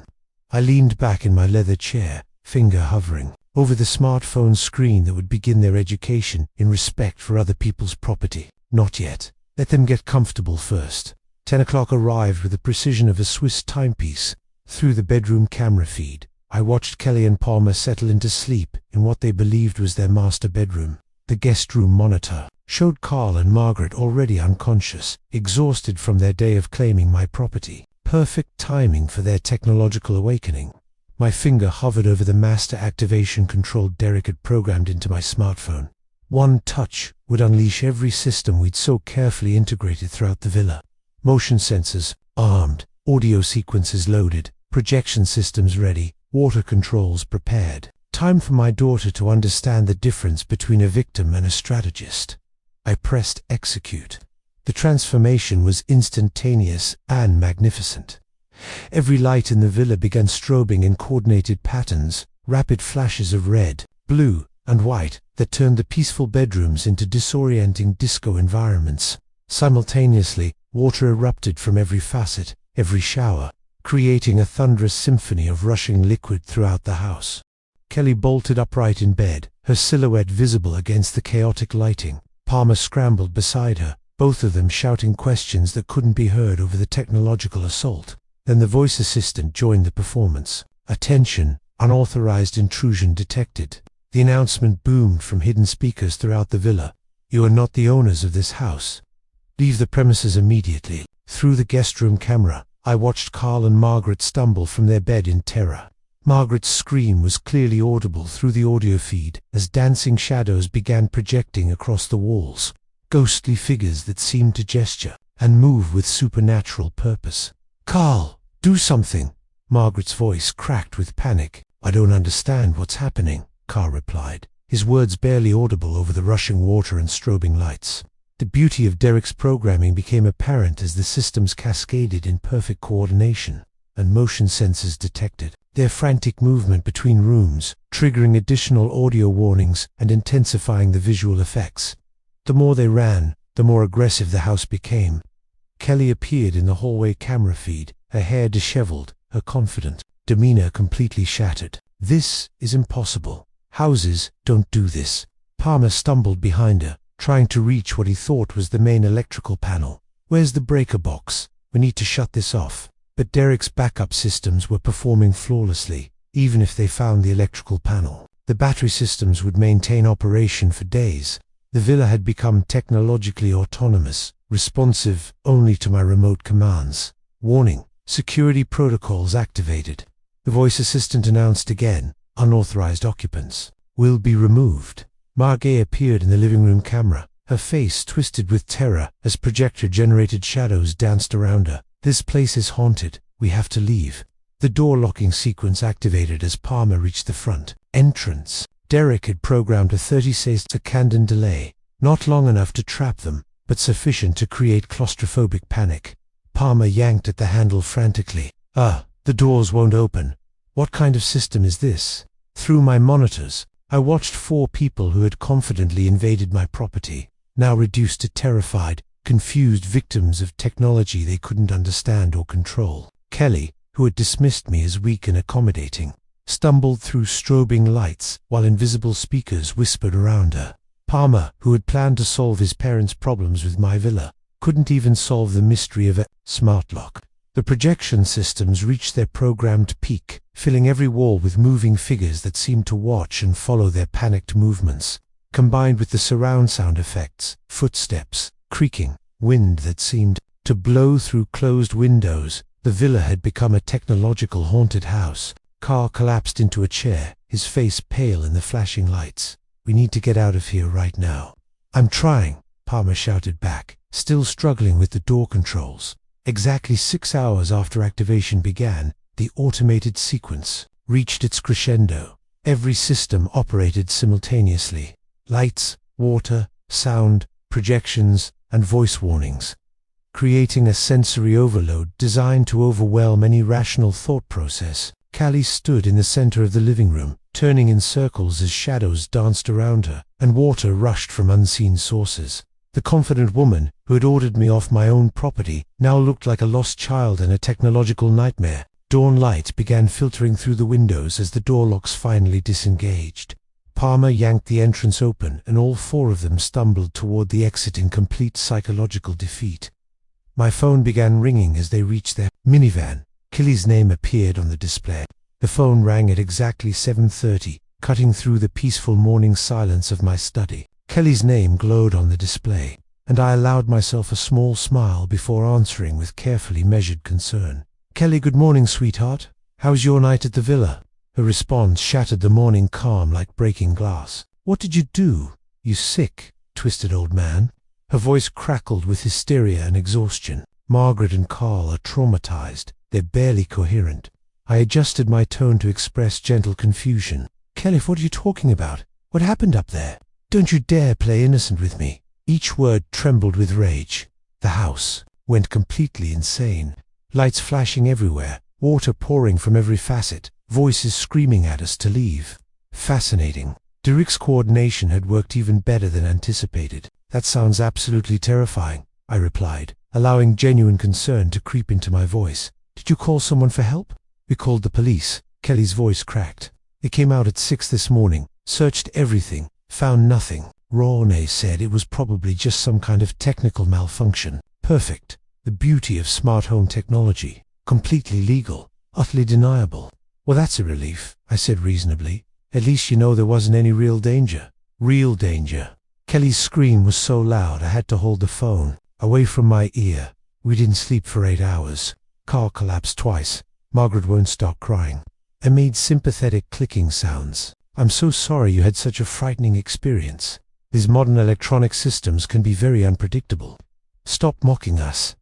I leaned back in my leather chair, finger hovering over the smartphone screen that would begin their education in respect for other people's property. Not yet. Let them get comfortable first. 10 o'clock arrived with the precision of a Swiss timepiece. Through the bedroom camera feed, I watched Kelly and Palmer settle into sleep in what they believed was their master bedroom. The guest room monitor showed Carl and Margaret already unconscious, exhausted from their day of claiming my property. Perfect timing for their technological awakening. My finger hovered over the master activation control Derek had programmed into my smartphone. One touch would unleash every system we'd so carefully integrated throughout the villa. Motion sensors armed, audio sequences loaded, projection systems ready, water controls prepared. Time for my daughter to understand the difference between a victim and a strategist. I pressed execute. The transformation was instantaneous and magnificent. Every light in the villa began strobing in coordinated patterns, rapid flashes of red, blue, and white that turned the peaceful bedrooms into disorienting disco environments. Simultaneously, water erupted from every facet, every shower, creating a thunderous symphony of rushing liquid throughout the house. Kelly bolted upright in bed, her silhouette visible against the chaotic lighting. Palmer scrambled beside her, both of them shouting questions that couldn't be heard over the technological assault. Then the voice assistant joined the performance. "Attention, unauthorized intrusion detected." The announcement boomed from hidden speakers throughout the villa. "You are not the owners of this house. Leave the premises immediately." Through the guest room camera, I watched Carl and Margaret stumble from their bed in terror. Margaret's scream was clearly audible through the audio feed as dancing shadows began projecting across the walls, ghostly figures that seemed to gesture and move with supernatural purpose. "Carl, do something!" Margaret's voice cracked with panic. "I don't understand what's happening," Carl replied, his words barely audible over the rushing water and strobing lights. The beauty of Derek's programming became apparent as the systems cascaded in perfect coordination, and motion sensors detected their frantic movement between rooms, triggering additional audio warnings and intensifying the visual effects. The more they ran, the more aggressive the house became. Kelly appeared in the hallway camera feed, her hair disheveled, her confident demeanor completely shattered. "This is impossible. Houses don't do this." Palmer stumbled behind her, trying to reach what he thought was the main electrical panel. "Where's the breaker box? We need to shut this off." But Derek's backup systems were performing flawlessly, even if they found the electrical panel. The battery systems would maintain operation for days. The villa had become technologically autonomous, responsive only to my remote commands. "Warning, security protocols activated." The voice assistant announced again, "Unauthorized occupants will be removed." Margay appeared in the living room camera, her face twisted with terror as projector-generated shadows danced around her. "This place is haunted. We have to leave." The door-locking sequence activated as Palmer reached the front entrance. Derek had programmed a 30-second delay, not long enough to trap them, but sufficient to create claustrophobic panic. Palmer yanked at the handle frantically. The doors won't open. What kind of system is this?" Through my monitors, I watched 4 people who had confidently invaded my property, now reduced to terrified, confused victims of technology they couldn't understand or control. Kelly, who had dismissed me as weak and accommodating, stumbled through strobing lights while invisible speakers whispered around her. Palmer, who had planned to solve his parents' problems with my villa, couldn't even solve the mystery of a smart lock. The projection systems reached their programmed peak, filling every wall with moving figures that seemed to watch and follow their panicked movements. Combined with the surround sound effects, footsteps, creaking, wind that seemed to blow through closed windows, the villa had become a technological haunted house. Carl collapsed into a chair, his face pale in the flashing lights. "We need to get out of here right now." "I'm trying," Palmer shouted back, still struggling with the door controls. Exactly 6 hours after activation began, the automated sequence reached its crescendo. Every system operated simultaneously. Lights, water, sound, projections, and voice warnings, creating a sensory overload designed to overwhelm any rational thought process. Callie stood in the center of the living room, turning in circles as shadows danced around her, and water rushed from unseen sources. The confident woman, who had ordered me off my own property, now looked like a lost child in a technological nightmare. Dawn light began filtering through the windows as the door locks finally disengaged. Palmer yanked the entrance open, and all 4 of them stumbled toward the exit in complete psychological defeat. My phone began ringing as they reached their minivan. Kelly's name appeared on the display. The phone rang at exactly 7:30, cutting through the peaceful morning silence of my study. Kelly's name glowed on the display, and I allowed myself a small smile before answering with carefully measured concern. "Kelly, good morning, sweetheart. How's your night at the villa?" Her response shattered the morning calm like breaking glass. "What did you do? You sick, twisted old man?" Her voice crackled with hysteria and exhaustion. Margaret and Carl are traumatized. They're barely coherent. I adjusted my tone to express gentle confusion. "Kelly, what are you talking about? What happened up there? Don't you dare play innocent with me." Each word trembled with rage. The house went completely insane. Lights flashing everywhere, water pouring from every facet, voices screaming at us to leave. "Fascinating," Derek's coordination had worked even better than anticipated. That sounds absolutely terrifying, I replied, allowing genuine concern to creep into my voice. Did you call someone for help? We called the police. Kelly's voice cracked. They came out at 6 this morning, searched everything, found nothing. Ronnie said it was probably just some kind of technical malfunction. Perfect. The beauty of smart home technology. Completely legal. Utterly deniable. Well, that's a relief, I said reasonably. At least you know there wasn't any real danger. Real danger. Kelly's scream was so loud I had to hold the phone away from my ear. We didn't sleep for 8 hours. Car collapsed twice. Margaret won't stop crying. I made sympathetic clicking sounds. I'm so sorry you had such a frightening experience. These modern electronic systems can be very unpredictable. Stop mocking us.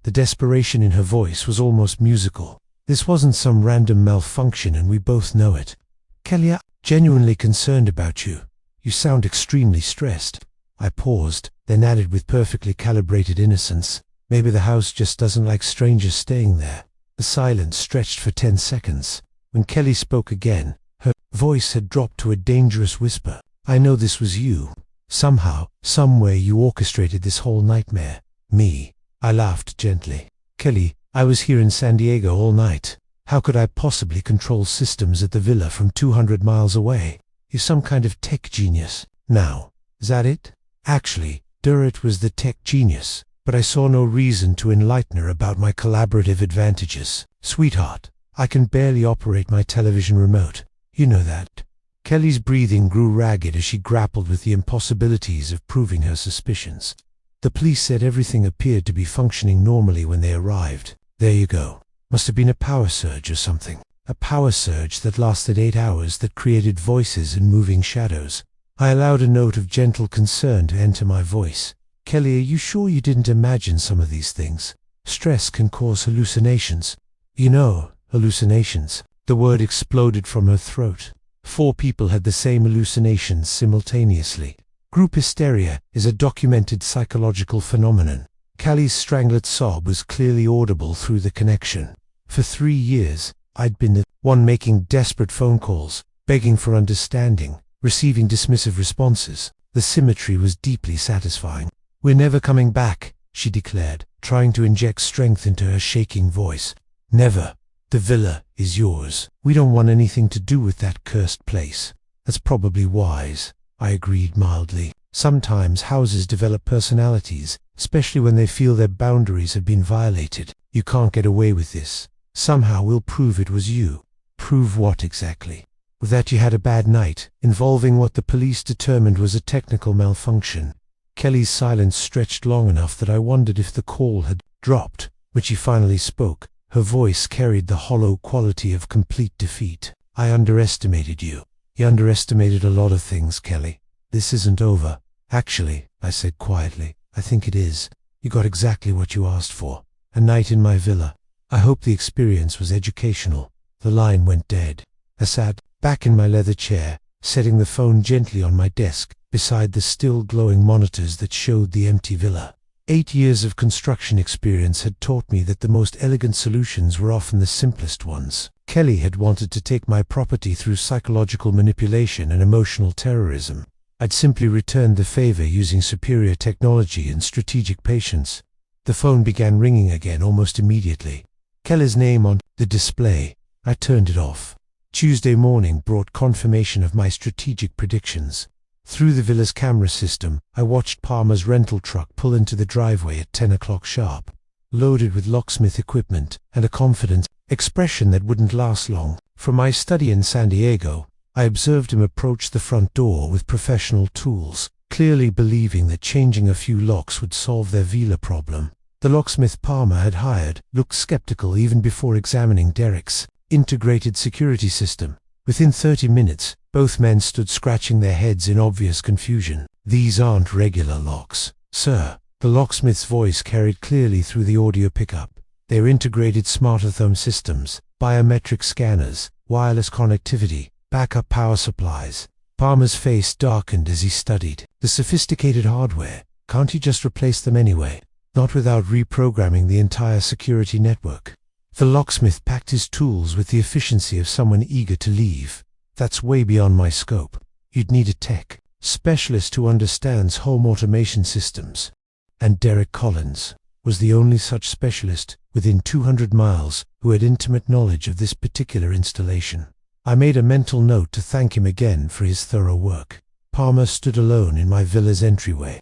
The desperation in her voice was almost musical. This wasn't some random malfunction and we both know it. Kelly, I'm genuinely concerned about you. You sound extremely stressed. I paused, then added with perfectly calibrated innocence, maybe the house just doesn't like strangers staying there. The silence stretched for 10 seconds. When Kelly spoke again, her voice had dropped to a dangerous whisper. I know this was you. Somehow, someway you orchestrated this whole nightmare. Me. I laughed gently. Kelly, I was here in San Diego all night. How could I possibly control systems at the villa from 200 miles away? You're some kind of tech genius. Now, is that it? Actually, Durrett was the tech genius, but I saw no reason to enlighten her about my collaborative advantages. Sweetheart, I can barely operate my television remote. You know that. Kelly's breathing grew ragged as she grappled with the impossibilities of proving her suspicions. The police said everything appeared to be functioning normally when they arrived. There you go. Must have been a power surge or something. A power surge that lasted 8 hours that created voices and moving shadows. I allowed a note of gentle concern to enter my voice. Kelly, are you sure you didn't imagine some of these things? Stress can cause hallucinations. You know, hallucinations. The word exploded from her throat. 4 people had the same hallucinations simultaneously. Group hysteria is a documented psychological phenomenon. Kelly's strangled sob was clearly audible through the connection. For 3 years, I'd been the one making desperate phone calls, begging for understanding, receiving dismissive responses. The symmetry was deeply satisfying. We're never coming back, she declared, trying to inject strength into her shaking voice. Never. The villa is yours. We don't want anything to do with that cursed place. That's probably wise, I agreed mildly. Sometimes houses develop personalities, especially when they feel their boundaries have been violated. You can't get away with this. Somehow we'll prove it was you. Prove what exactly? That you had a bad night, involving what the police determined was a technical malfunction. Kelly's silence stretched long enough that I wondered if the call had dropped. When she finally spoke, her voice carried the hollow quality of complete defeat. I underestimated you. You underestimated a lot of things, Kelly. This isn't over. Actually, I said quietly, I think it is. You got exactly what you asked for. A night in my villa. I hope the experience was educational. The line went dead. I sat back in my leather chair, setting the phone gently on my desk, beside the still glowing monitors that showed the empty villa. 8 years of construction experience had taught me that the most elegant solutions were often the simplest ones. Kelly had wanted to take my property through psychological manipulation and emotional terrorism. I'd simply returned the favor using superior technology and strategic patience. The phone began ringing again almost immediately. Kelly's name on the display. I turned it off. Tuesday morning brought confirmation of my strategic predictions. Through the villa's camera system, I watched Palmer's rental truck pull into the driveway at 10 o'clock sharp, loaded with locksmith equipment and a confident expression that wouldn't last long. From my study in San Diego, I observed him approach the front door with professional tools, clearly believing that changing a few locks would solve their villa problem. The locksmith Palmer had hired looked skeptical even before examining Derek's integrated security system. Within 30 minutes, both men stood scratching their heads in obvious confusion. These aren't regular locks, sir. The locksmith's voice carried clearly through the audio pickup. They're integrated smarter-home systems, biometric scanners, wireless connectivity, backup power supplies. Palmer's face darkened as he studied. The sophisticated hardware. Can't you just replace them anyway? Not without reprogramming the entire security network. The locksmith packed his tools with the efficiency of someone eager to leave. That's way beyond my scope. You'd need a tech specialist who understands home automation systems. And Derek Collins was the only such specialist within 200 miles who had intimate knowledge of this particular installation. I made a mental note to thank him again for his thorough work. Palmer stood alone in my villa's entryway.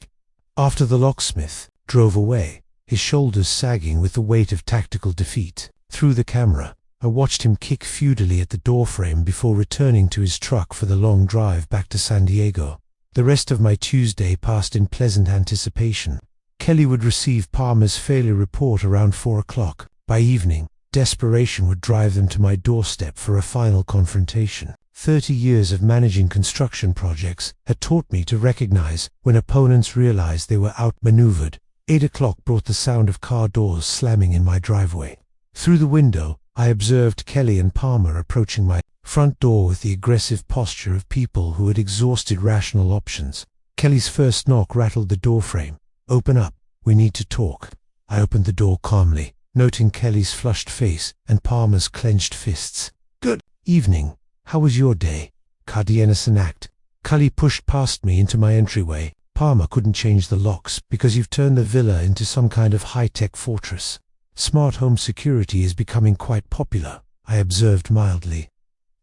After the locksmith drove away, his shoulders sagging with the weight of tactical defeat. Through the camera, I watched him kick futilely at the doorframe before returning to his truck for the long drive back to San Diego. The rest of my Tuesday passed in pleasant anticipation. Kelly would receive Palmer's failure report around 4 o'clock. By evening, desperation would drive them to my doorstep for a final confrontation. 30 years of managing construction projects had taught me to recognize when opponents realized they were outmaneuvered. 8 o'clock brought the sound of car doors slamming in my driveway. Through the window, I observed Kelly and Palmer approaching my front door with the aggressive posture of people who had exhausted rational options. Kelly's first knock rattled the doorframe. "Open up, we need to talk." I opened the door calmly, noting Kelly's flushed face and Palmer's clenched fists. "Good evening. How was your day?" Cardienison act. Kelly pushed past me into my entryway. "Palmer couldn't change the locks because you've turned the villa into some kind of high-tech fortress. Smart home security is becoming quite popular," I observed mildly.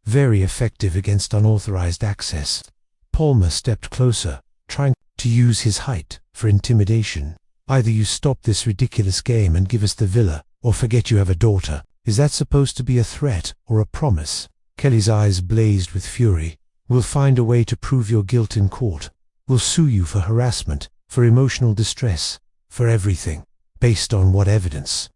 "Very effective against unauthorized access." Palmer stepped closer, trying to use his height for intimidation. "Either you stop this ridiculous game and give us the villa, or forget you have a daughter." Is that supposed to be a threat or a promise? Kelly's eyes blazed with fury. "We'll find a way to prove your guilt in court. We'll sue you for harassment, for emotional distress, for everything. Based on what evidence?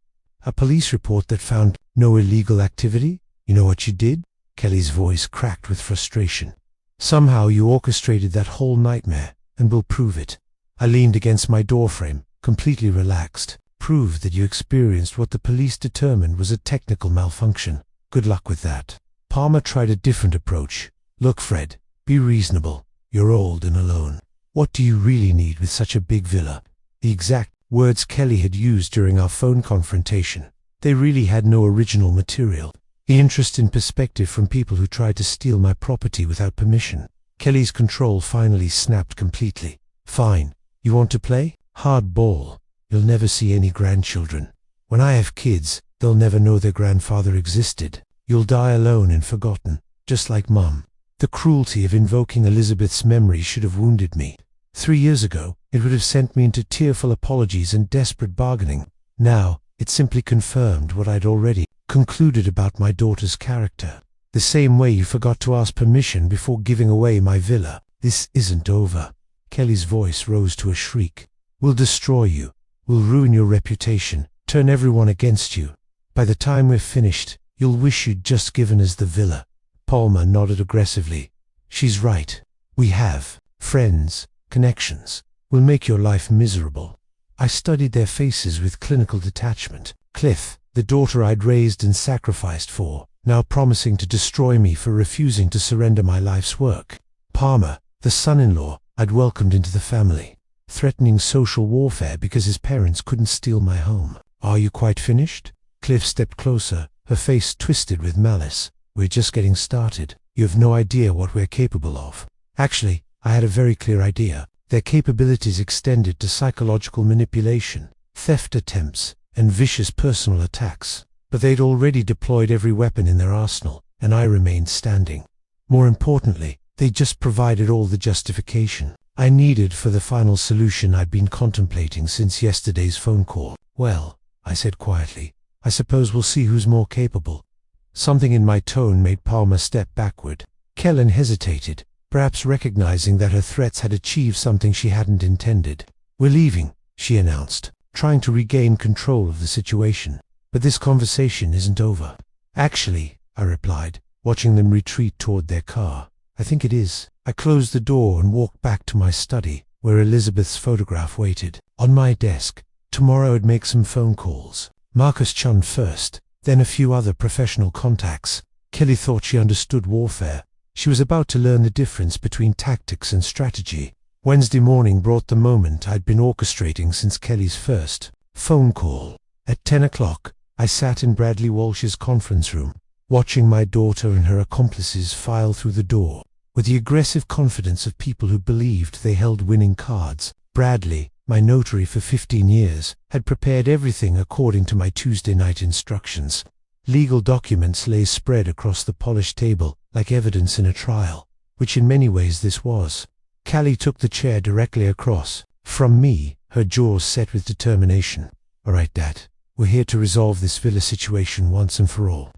A police report that found no illegal activity? You know what you did?" Kelly's voice cracked with frustration. "Somehow you orchestrated that whole nightmare, and we'll prove it." I leaned against my doorframe, completely relaxed. "Prove that you experienced what the police determined was a technical malfunction. Good luck with that." Palmer tried a different approach. "Look, Fred, be reasonable. You're old and alone. What do you really need with such a big villa?" The exact words Kelly had used during our phone confrontation. They really had no original material. The interest in perspective from people who tried to steal my property without permission. Kelly's control finally snapped completely. "Fine. You want to play? Hard ball. You'll never see any grandchildren. When I have kids, they'll never know their grandfather existed. You'll die alone and forgotten, just like Mum." The cruelty of invoking Elizabeth's memory should have wounded me. 3 years ago, it would have sent me into tearful apologies and desperate bargaining. Now, it simply confirmed what I'd already concluded about my daughter's character. "The same way you forgot to ask permission before giving away my villa. This isn't over." Kelly's voice rose to a shriek. "We'll destroy you. We'll ruin your reputation, turn everyone against you. By the time we're finished, you'll wish you'd just given us the villa." Palmer nodded aggressively. "She's right. We have friends, connections. We'll make your life miserable." I studied their faces with clinical detachment. Cliff, the daughter I'd raised and sacrificed for, now promising to destroy me for refusing to surrender my life's work. Palmer, the son-in-law I'd welcomed into the family, threatening social warfare because his parents couldn't steal my home. "Are you quite finished?" Cliff stepped closer, her face twisted with malice. "We're just getting started. You have no idea what we're capable of." Actually, I had a very clear idea. Their capabilities extended to psychological manipulation, theft attempts, and vicious personal attacks. But they'd already deployed every weapon in their arsenal, and I remained standing. More importantly, they just provided all the justification I needed for the final solution I'd been contemplating since yesterday's phone call. "Well," I said quietly, "I suppose we'll see who's more capable." Something in my tone made Palmer step backward. Kellen hesitated, perhaps recognizing that her threats had achieved something she hadn't intended. "We're leaving," she announced, trying to regain control of the situation. "But this conversation isn't over." "Actually," I replied, watching them retreat toward their car, "I think it is." I closed the door and walked back to my study, where Elizabeth's photograph waited. On my desk, tomorrow I'd make some phone calls. Marcus Chun first, then a few other professional contacts. Kelly thought she understood warfare. She was about to learn the difference between tactics and strategy. Wednesday morning brought the moment I'd been orchestrating since Kelly's first phone call. At 10 o'clock, I sat in Bradley Walsh's conference room, watching my daughter and her accomplices file through the door. with the aggressive confidence of people who believed they held winning cards. Bradley, my notary for 15 years, had prepared everything according to my Tuesday night instructions. Legal documents lay spread across the polished table like evidence in a trial, which in many ways this was. Callie took the chair directly across from me, her jaws set with determination. "All right, Dad, we're here to resolve this villa situation once and for all."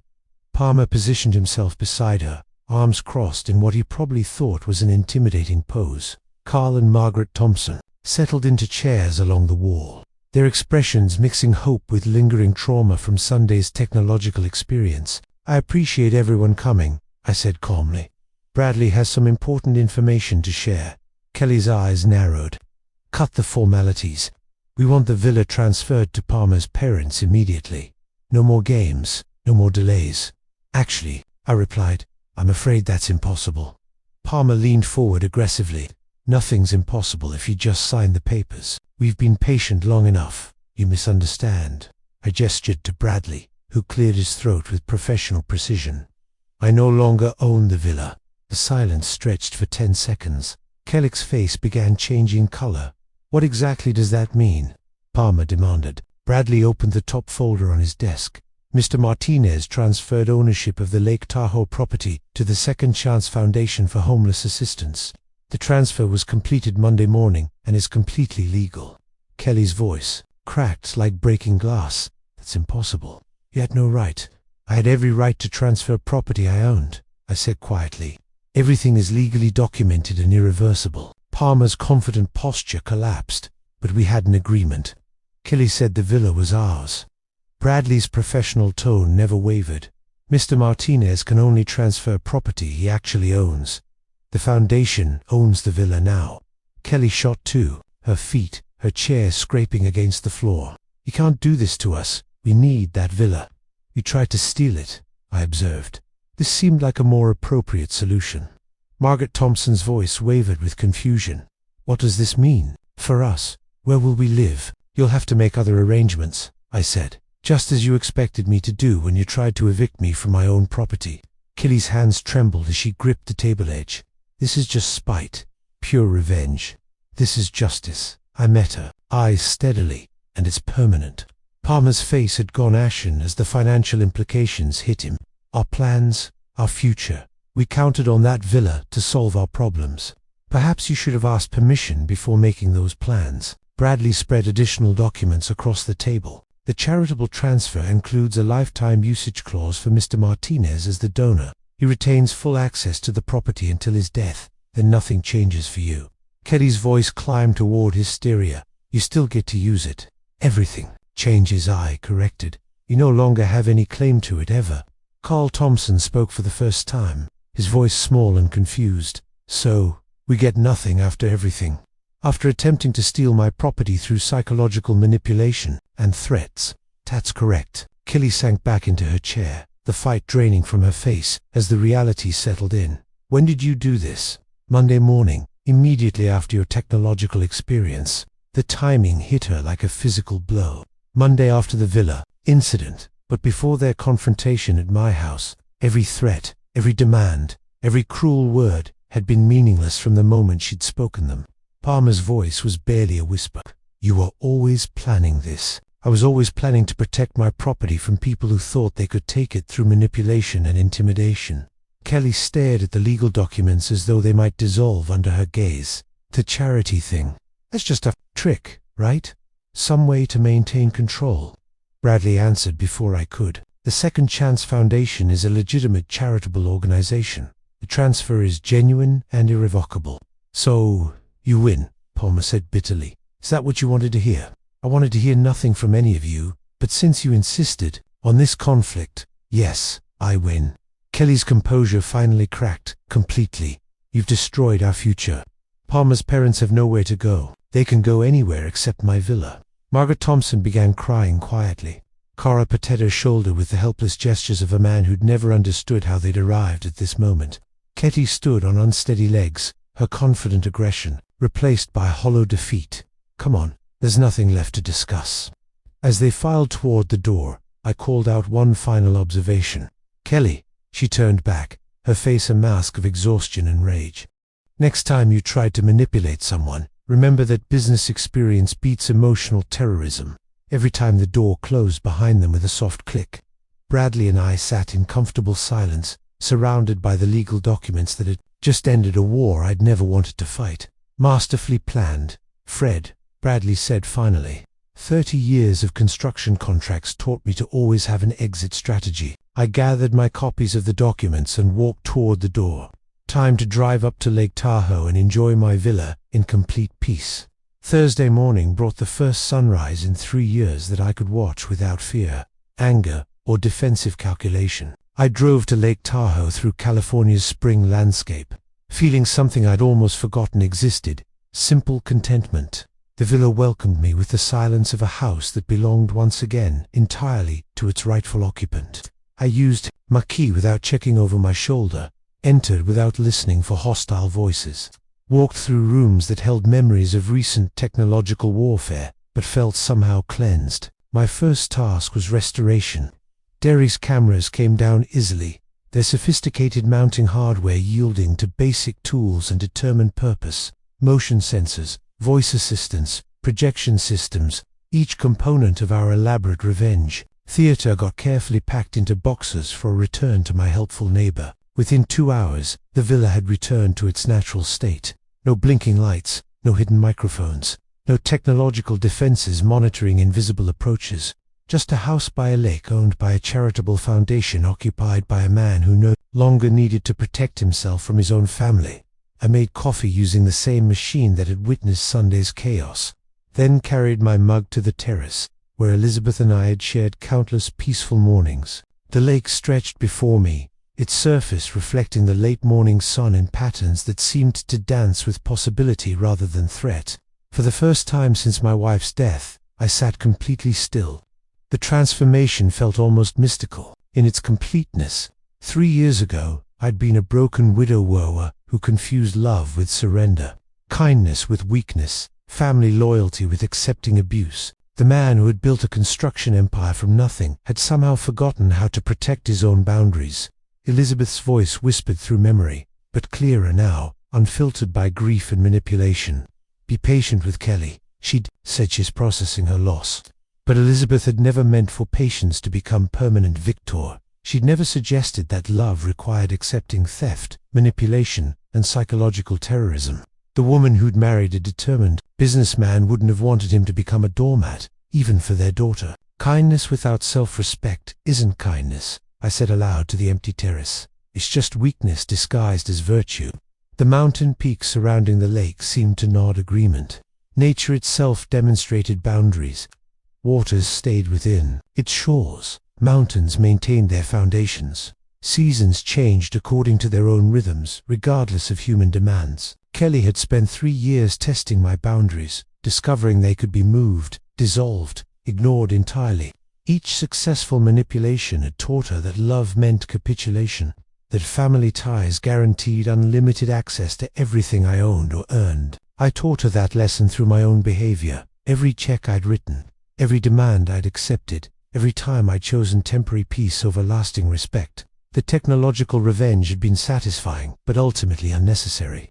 Palmer positioned himself beside her, arms crossed in what he probably thought was an intimidating pose. Carl and Margaret Thompson settled into chairs along the wall, their expressions mixing hope with lingering trauma from Sunday's technological experience. "I appreciate everyone coming," I said calmly. "Bradley has some important information to share." Kelly's eyes narrowed. "Cut the formalities. We want the villa transferred to Palmer's parents immediately. No more games, no more delays." "Actually," I replied, "I'm afraid that's impossible." Palmer leaned forward aggressively. "Nothing's impossible if you just sign the papers. We've been patient long enough. You misunderstand." I gestured to Bradley, who cleared his throat with professional precision. "I no longer own the villa." The silence stretched for 10 seconds. Kelly's face began changing color. "What exactly does that mean?" Palmer demanded. Bradley opened the top folder on his desk. "Mr. Martinez transferred ownership of the Lake Tahoe property to the Second Chance Foundation for Homeless Assistance. The transfer was completed Monday morning and is completely legal." Kelly's voice cracked like breaking glass. "That's impossible. You had no right." "I had every right to transfer property I owned," I said quietly. "Everything is legally documented and irreversible." Palmer's confident posture collapsed. "But we had an agreement." Kelly said the villa was ours. Bradley's professional tone never wavered. "Mr. Martinez can only transfer property he actually owns. The foundation owns the villa now." Kelly shot too, her feet, her chair scraping against the floor. "You can't do this to us. We need that villa." "You tried to steal it," I observed. This seemed like a more appropriate solution. Margaret Thompson's voice wavered with confusion. "What does this mean? For us? Where will we live?" "You'll have to make other arrangements," I said, "just as you expected me to do when you tried to evict me from my own property." Kelly's hands trembled as she gripped the table edge. "This is just spite, pure revenge. This is justice." I met her eyes steadily, "and it's permanent." Palmer's face had gone ashen as the financial implications hit him. "Our plans, our future. We counted on that villa to solve our problems. Perhaps you should have asked permission before making those plans." Bradley spread additional documents across the table. "The charitable transfer includes a lifetime usage clause for Mr. Martinez as the donor. He retains full access to the property until his death. Then nothing changes for you." Kelly's voice climbed toward hysteria. "You still get to use it. Everything changes," I corrected. "You no longer have any claim to it ever." Carl Thompson spoke for the first time, his voice small and confused. "So, we get nothing after everything? After attempting to steal my property through psychological manipulation and threats?" "That's correct." Kelly sank back into her chair, the fight draining from her face as the reality settled in. "When did you do this?" "Monday morning, immediately after your technological experience." The timing hit her like a physical blow. "Monday after the villa incident, but before their confrontation at my house. Every threat, every demand, every cruel word had been meaningless from the moment she'd spoken them." Palmer's voice was barely a whisper. "You were always planning this. I was always planning to protect my property from people who thought they could take it through manipulation and intimidation." Kelly stared at the legal documents as though they might dissolve under her gaze. "The charity thing. That's just a trick, right? Some way to maintain control." Bradley answered before I could. "The Second Chance Foundation is a legitimate charitable organization. The transfer is genuine and irrevocable." "So, you win," Palmer said bitterly. "Is that what you wanted to hear?" "I wanted to hear nothing from any of you, but since you insisted on this conflict, yes, I win." Kelly's composure finally cracked completely. "You've destroyed our future. Palmer's parents have nowhere to go. They can go anywhere except my villa." Margaret Thompson began crying quietly. Cara patted her shoulder with the helpless gestures of a man who'd never understood how they'd arrived at this moment. Ketty stood on unsteady legs, her confident aggression replaced by hollow defeat. "Come on, there's nothing left to discuss." As they filed toward the door, I called out one final observation. "Kelly." She turned back, her face a mask of exhaustion and rage. Next time you try to manipulate someone, remember that business experience beats emotional terrorism. Every time the door closed behind them with a soft click. Bradley and I sat in comfortable silence, surrounded by the legal documents that had just ended a war I'd never wanted to fight. Masterfully planned, Fred, Bradley said finally. 30 years of construction contracts taught me to always have an exit strategy. I gathered my copies of the documents and walked toward the door. Time to drive up to Lake Tahoe and enjoy my villa in complete peace. Thursday morning brought the first sunrise in 3 years that I could watch without fear, anger, or defensive calculation. I drove to Lake Tahoe through California's spring landscape, feeling something I'd almost forgotten existed: simple contentment. The villa welcomed me with the silence of a house that belonged once again entirely to its rightful occupant. I used my key without checking over my shoulder, entered without listening for hostile voices, walked through rooms that held memories of recent technological warfare, but felt somehow cleansed. My first task was restoration. Derry's cameras came down easily, their sophisticated mounting hardware yielding to basic tools and determined purpose. Motion sensors, voice assistants, projection systems, each component of our elaborate revenge theater got carefully packed into boxes for a return to my helpful neighbor. Within 2 hours, the villa had returned to its natural state. No blinking lights, no hidden microphones, no technological defenses monitoring invisible approaches. Just a house by a lake owned by a charitable foundation occupied by a man who no longer needed to protect himself from his own family. I made coffee using the same machine that had witnessed Sunday's chaos, then carried my mug to the terrace, where Elizabeth and I had shared countless peaceful mornings. The lake stretched before me, its surface reflecting the late morning sun in patterns that seemed to dance with possibility rather than threat. For the first time since my wife's death, I sat completely still. The transformation felt almost mystical in its completeness. 3 years ago, I'd been a broken widower who confused love with surrender, kindness with weakness, family loyalty with accepting abuse. The man who had built a construction empire from nothing had somehow forgotten how to protect his own boundaries. Elizabeth's voice whispered through memory, but clearer now, unfiltered by grief and manipulation. "Be patient with Kelly," she'd said. She's processing her loss. But Elizabeth had never meant for patience to become permanent victor. She'd never suggested that love required accepting theft, manipulation, and psychological terrorism. The woman who'd married a determined businessman wouldn't have wanted him to become a doormat, even for their daughter. "Kindness without self-respect isn't kindness," I said aloud to the empty terrace. "It's just weakness disguised as virtue." The mountain peaks surrounding the lake seemed to nod agreement. Nature itself demonstrated boundaries. Waters stayed within its shores. Mountains maintained their foundations. Seasons changed according to their own rhythms, regardless of human demands. Kelly had spent 3 years testing my boundaries, discovering they could be moved, dissolved, ignored entirely. Each successful manipulation had taught her that love meant capitulation, that family ties guaranteed unlimited access to everything I owned or earned. I taught her that lesson through my own behavior. Every check I'd written, every demand I'd accepted, every time I'd chosen temporary peace over lasting respect. The technological revenge had been satisfying, but ultimately unnecessary.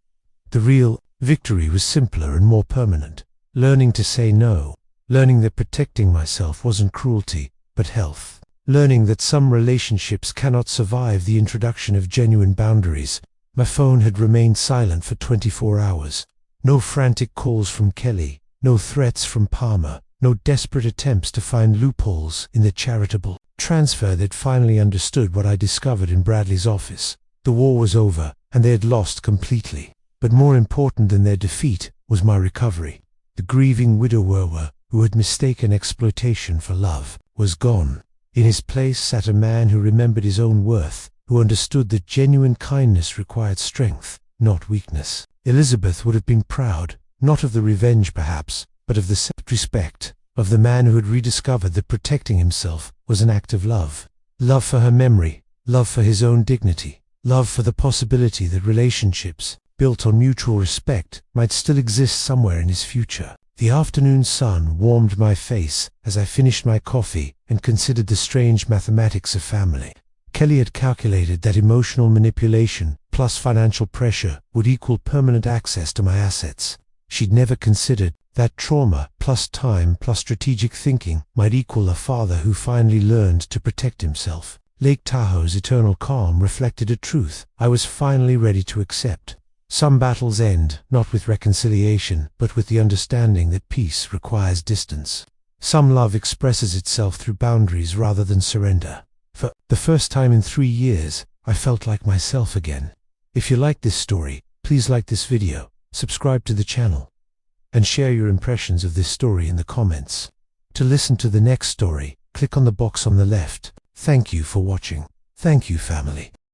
The real victory was simpler and more permanent. Learning to say no. Learning that protecting myself wasn't cruelty, but health. Learning that some relationships cannot survive the introduction of genuine boundaries. My phone had remained silent for 24 hours. No frantic calls from Kelly, no threats from Palmer, no desperate attempts to find loopholes in the charitable transfer that finally understood what I discovered in Bradley's office. The war was over, and they had lost completely. But more important than their defeat was my recovery. The grieving widower who had mistaken exploitation for love was gone. In his place sat a man who remembered his own worth, who understood that genuine kindness required strength, not weakness. Elizabeth would have been proud, not of the revenge perhaps, but of the self-respect of the man who had rediscovered that protecting himself was an act of love. Love for her memory, love for his own dignity, love for the possibility that relationships, built on mutual respect, might still exist somewhere in his future. The afternoon sun warmed my face as I finished my coffee and considered the strange mathematics of family. Kelly had calculated that emotional manipulation plus financial pressure would equal permanent access to my assets. She'd never considered that trauma plus time plus strategic thinking might equal a father who finally learned to protect himself. Lake Tahoe's eternal calm reflected a truth I was finally ready to accept. Some battles end not with reconciliation, but with the understanding that peace requires distance. Some love expresses itself through boundaries rather than surrender. For the first time in 3 years, I felt like myself again. If you like this story, please like this video, subscribe to the channel, and share your impressions of this story in the comments. To listen to the next story, click on the box on the left. Thank you for watching. Thank you, family.